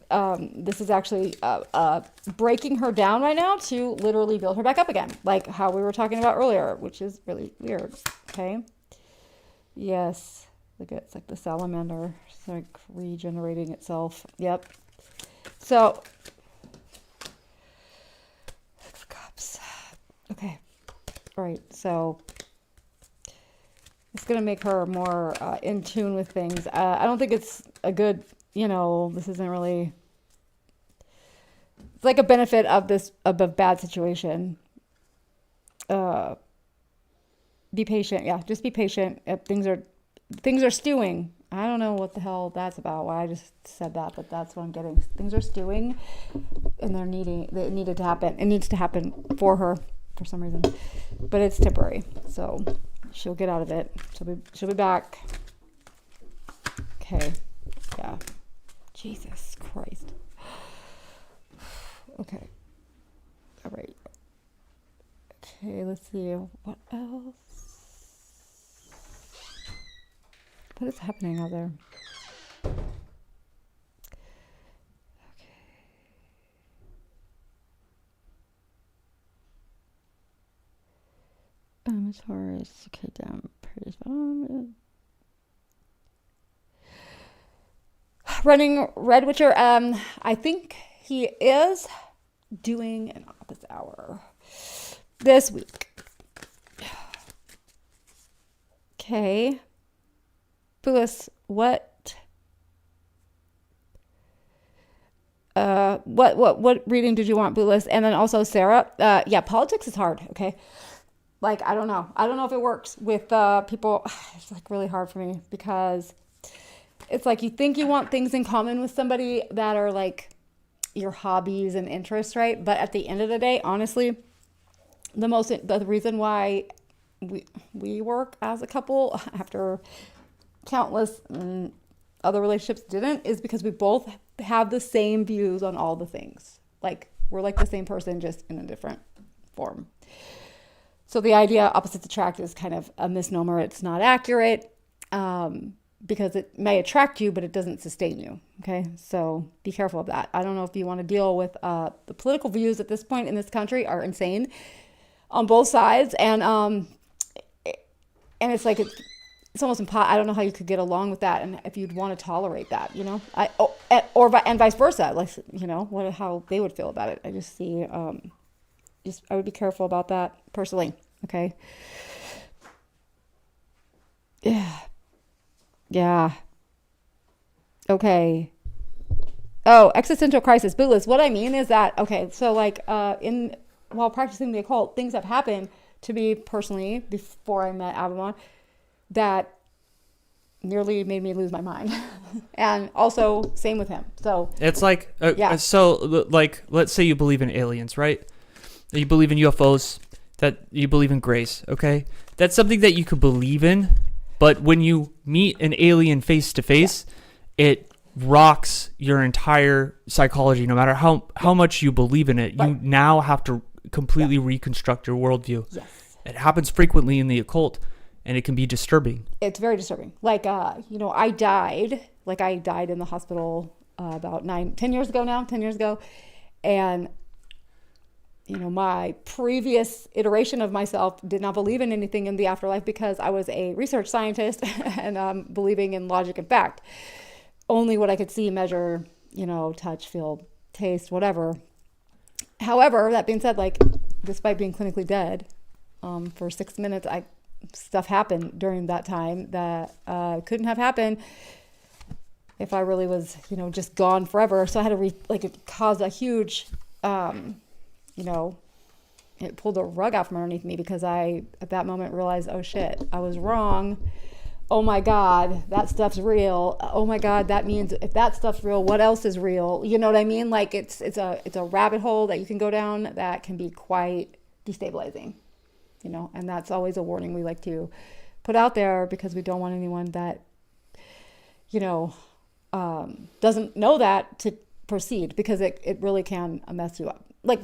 this is actually breaking her down right now to literally build her back up again, like how we were talking about earlier, which is really weird. Okay. Yes. Look at it's like the salamander. It's like regenerating itself. Yep. So, 6 cups. Okay. All right. So, it's going to make her more in tune with things. I don't think it's a good, this isn't really, it's like a benefit of a bad situation. Be patient. Yeah, just be patient. If things are stewing. I don't know what the hell that's about, why I just said that, but that's what I'm getting. Things are stewing and it needed to happen. It needs to happen for her for some reason, but it's temporary. So she'll get out of it. She'll be back. Okay. Yeah. Jesus Christ. Okay. All right. Okay, let's see. What else? What is happening out there? Okay. Taurus. Okay, down. Running Red Witcher. I think he is doing an office hour this week. Okay. Phyllis, what reading did you want, Phyllis? And then also Sarah. Yeah, politics is hard. Okay. Like, I don't know if it works with people. It's like really hard for me because it's like you think you want things in common with somebody that are like your hobbies and interests, right? But at the end of the day, honestly, the reason why we work as a couple after countless other relationships didn't is because we both have the same views on all the things. Like, we're like the same person, just in a different form. So the idea opposites attract is kind of a misnomer. It's not accurate because it may attract you, but it doesn't sustain you. Okay, so be careful of that. I don't know if you want to deal with the political views at this point in this country are insane on both sides, and it's like it's almost impossible. I don't know how you could get along with that, and if you'd want to tolerate that, and vice versa, like how they would feel about it. I just see. I would be careful about that personally. Okay. Yeah. Okay. Oh, existential crisis. Bootless. What I mean is that, okay, so like while practicing the occult, things have happened to me personally before I met Abammon that nearly made me lose my mind. And also same with him. So it's like, so like, let's say you believe in aliens, right? You believe in UFOs, that you believe in grace, okay? That's something that you could believe in, but when you meet an alien face to face, it rocks your entire psychology. No matter how much you believe in it, you now have to completely reconstruct your worldview. Yes. It happens frequently in the occult, and it can be disturbing. It's very disturbing. Like, I died in the hospital about 10 years ago, and my previous iteration of myself did not believe in anything in the afterlife because I was a research scientist and believing in logic and fact. Only what I could see, measure, touch, feel, taste, whatever. However, that being said, like, despite being clinically dead for 6 minutes, stuff happened during that time that couldn't have happened if I really was, just gone forever. So I had to it caused a huge... it pulled the rug out from underneath me because I, at that moment, realized, oh shit, I was wrong. Oh my God, that stuff's real. Oh my God, that means if that stuff's real, what else is real? You know what I mean? Like it's a rabbit hole that you can go down that can be quite destabilizing, and that's always a warning we like to put out there because we don't want anyone that, doesn't know that to proceed because it really can mess you up. Like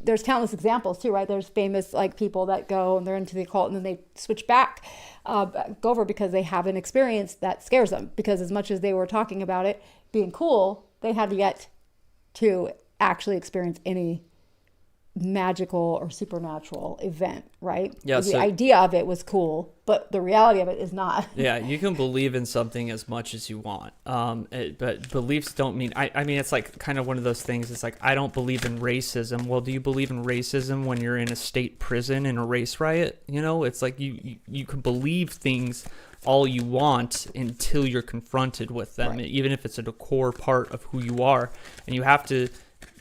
there's countless examples too, right? There's famous like people that go and they're into the occult and then they switch back over because they have an experience that scares them. Because as much as they were talking about it being cool, they had yet to actually experience any magical or supernatural event, right? Yeah, the so- idea of it was cool, but the reality of it is not. Yeah, you can believe in something as much as you want, but beliefs don't mean. I mean, it's like kind of one of those things. It's like, I don't believe in racism. Well, do you believe in racism when you're in a state prison in a race riot? You know, it's like you can believe things all you want until you're confronted with them, Right. even if it's a core part of who you are, and you have to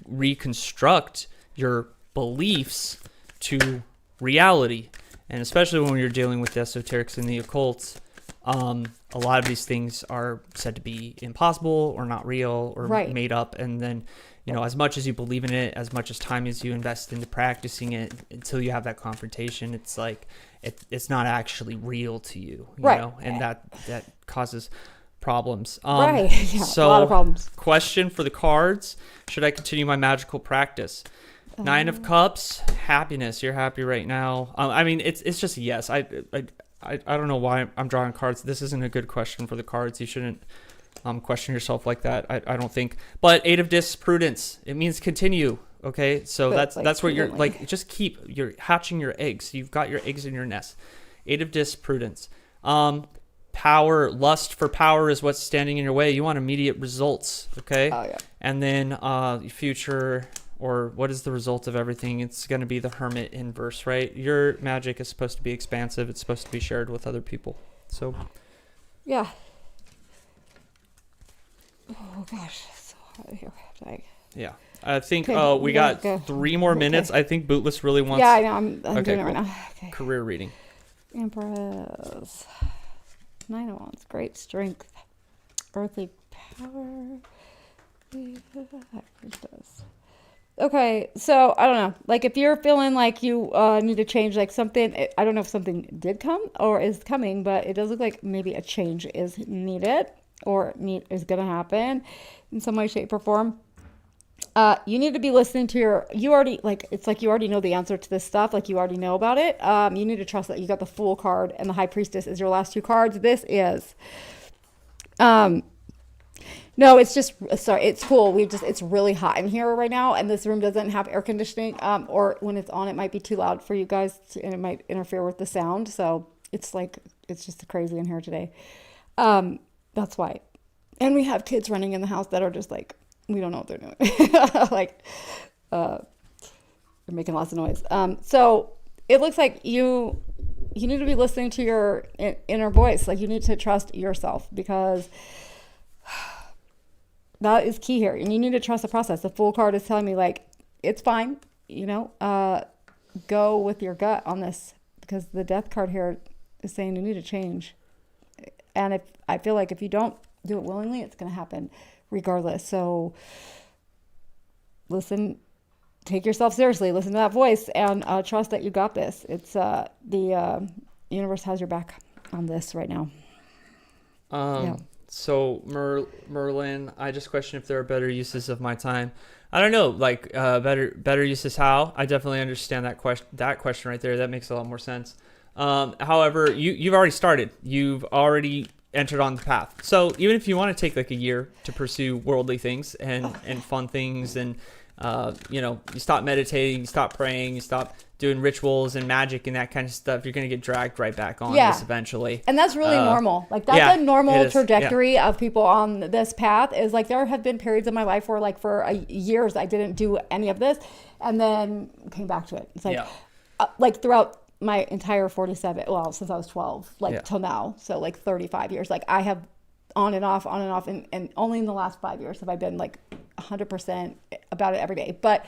reconstruct your beliefs to reality. And especially when you're dealing with the esoterics and the occult, a lot of these things are said to be impossible or not real or Right. made up. And then, you know, as much as you believe in it, as much as time as you invest into practicing it, until you have that confrontation, it's like it's not actually real to you, you Right. know, and that causes problems. Right. Yeah, So, a lot of problems. question for the cards: should I continue my magical practice? Nine of Cups, happiness. You're happy right now. I mean, it's just a yes. I don't know why I'm drawing cards. This isn't a good question for the cards. You shouldn't question yourself like that. I don't think. But Eight of Discs, prudence. It means continue. Okay, so But, that's like, that's what you're fluently. like. Just you're hatching your eggs. You've got your eggs in your nest. Eight of Discs, prudence. Power, lust for power is what's standing in your way. You want immediate results. Okay. Oh yeah. And then future, or what is the result of everything? It's going to be the Hermit inverse, right? Your magic is supposed to be expansive. It's supposed to be shared with other people. So, Yeah. Oh gosh, it's so hot here. Like, yeah. I think Okay, we yeah, got go. 3 more Okay. minutes. I think Bootless really wants yeah, I know. I'm Okay, doing it cool. right now. Okay. career reading. Empress. 9 of Wands. Great strength. Earthly power. Okay, so I don't know. Like, if you're feeling like you need to change, like something, I don't know if something did come or is coming, but it does look like maybe a change is needed or is going to happen in some way, shape, or form. You need to be listening to you already, like, it's like you already know the answer to this stuff. Like, you already know about it. You need to trust that you got the Fool card and the High Priestess is your last 2 cards. This is, no, it's just, sorry, it's cool. It's really hot in here right now, and this room doesn't have air conditioning, or when it's on, it might be too loud for you guys, and it might interfere with the sound. So it's like, it's just crazy in here today. That's why. And we have kids running in the house that are just like, we don't know what they're doing. Like, they're making lots of noise. So it looks like you need to be listening to your inner voice. Like, you need to trust yourself, because that is key here. And you need to trust the process. The Fool card is telling me, like, it's fine, you know, go with your gut on this, because the Death card here is saying you need to change. And I feel like if you don't do it willingly, it's going to happen regardless. So listen, take yourself seriously, listen to that voice, and trust that you got this. It's the universe has your back on this right now. Yeah. So Merlin, I just question if there are better uses of my time. I don't know, like better uses how? I definitely understand that question right there. That makes a lot more sense. However, you've already started. You've already entered on the path. So even if you want to take like a year to pursue worldly things and fun things, and you know, you stop meditating, you stop praying, you stop doing rituals and magic and that kind of stuff, you're going to get dragged right back on this eventually. And that's really normal. Like, that's a normal trajectory of people on this path. Is like, there have been periods in my life where, like, for years I didn't do any of this, and then came back to it. It's like, like throughout my entire 47, well, since I was 12, like till now, so like 35 years, like I have on and off, and only in the last 5 years have I been like 100% about it every day. But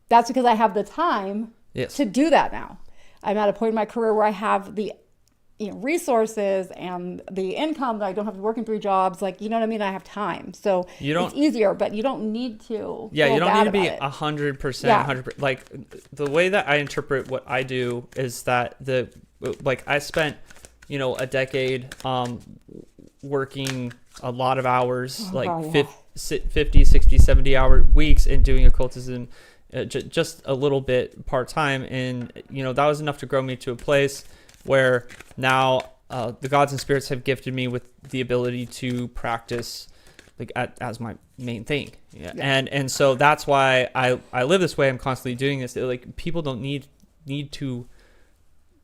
that's because I have the time to do that now. I'm at a point in my career where I have the resources and the income that I don't have to work in 3 jobs. Like, you know what I mean? I have time. So it's easier, but you don't need to. Yeah, you don't need to be 100%. 100%. Like, the way that I interpret what I do is that I spent, a decade working a lot of hours, 50, 60, 70 hour weeks, and doing occultism just a little bit part-time. And, that was enough to grow me to a place where now the gods and spirits have gifted me with the ability to practice like as my main thing. Yeah. And so that's why I live this way. I'm constantly doing this. Like, people don't need to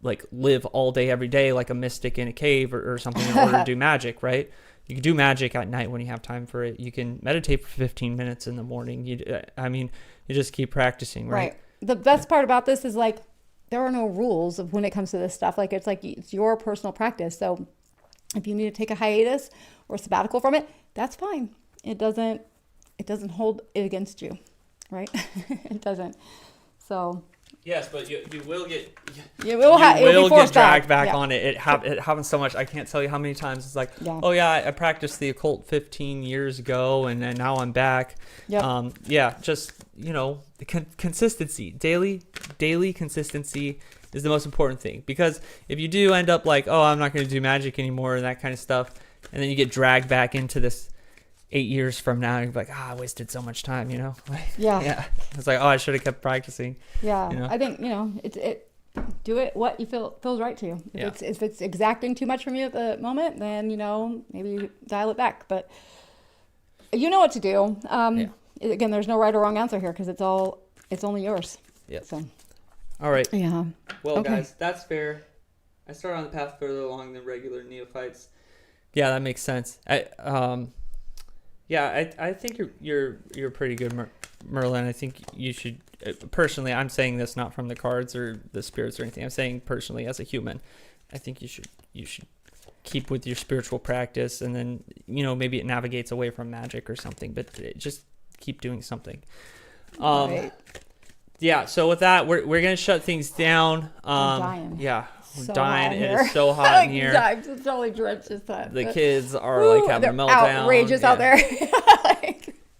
like live all day every day like a mystic in a cave or something in order to do magic, right? You can do magic at night when you have time for it. You can meditate for 15 minutes in the morning. You just keep practicing, right? The best part about this is like there are no rules of when it comes to this stuff. Like it's your personal practice. So if you need to take a hiatus or sabbatical from it, that's fine. It doesn't hold it against you, right? It doesn't. So yes, but you will get dragged back on it. It happens so much. I can't tell you how many times it's like, oh yeah, I practiced the occult 15 years ago, and now I'm back. Yep. Just consistency, daily consistency is the most important thing, because if you do end up like, oh, I'm not going to do magic anymore and that kind of stuff, and then you get dragged back into this 8 years from now, you're like, I wasted so much time, Yeah. It's like, oh, I should have kept practicing. Yeah. I think, it do it what you feels right to you. If it's exacting too much from you at the moment, then, maybe dial it back. But you know what to do. Again, there's no right or wrong answer here, because it's only yours. Yeah. So. All right. Yeah. Well, guys, that's fair. I started on the path further along than regular neophytes. Yeah, that makes sense. I think you're pretty good, Merlin. I think you should. Personally, I'm saying this not from the cards or the spirits or anything. I'm saying personally as a human, I think you should keep with your spiritual practice, and then maybe it navigates away from magic or something. But just keep doing something. Right. Yeah. So with that, we're gonna shut things down. I'm dying. Yeah. We're So dying. hot It is so hot in here. I'm totally drenched this time. The kids are like having a meltdown. Outrageous out there.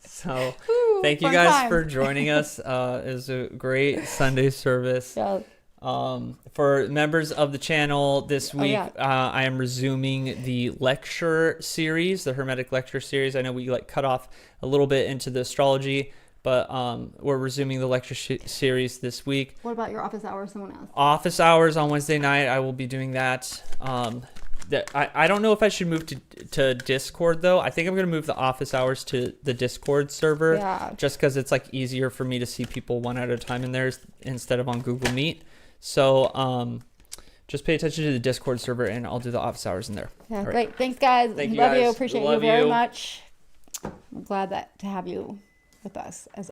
So thank you guys for joining us. It was a great Sunday service. Yeah. For members of the channel this week, I am resuming the lecture series, the Hermetic lecture series. I know we cut off a little bit into the astrology, but we're resuming the lecture series this week. What about your office hours? Someone asked. Office hours on Wednesday night. I will be doing that. I don't know if I should move to Discord, though. I think I'm going to move the office hours to the Discord server. Yeah. Just because it's easier for me to see people one at a time in there instead of on Google Meet. So just pay attention to the Discord server, and I'll do the office hours in there. Yeah, right. Great. Thanks, guys. Thank you, Love guys. you. Appreciate Love you very you. much. I'm glad to have you with us as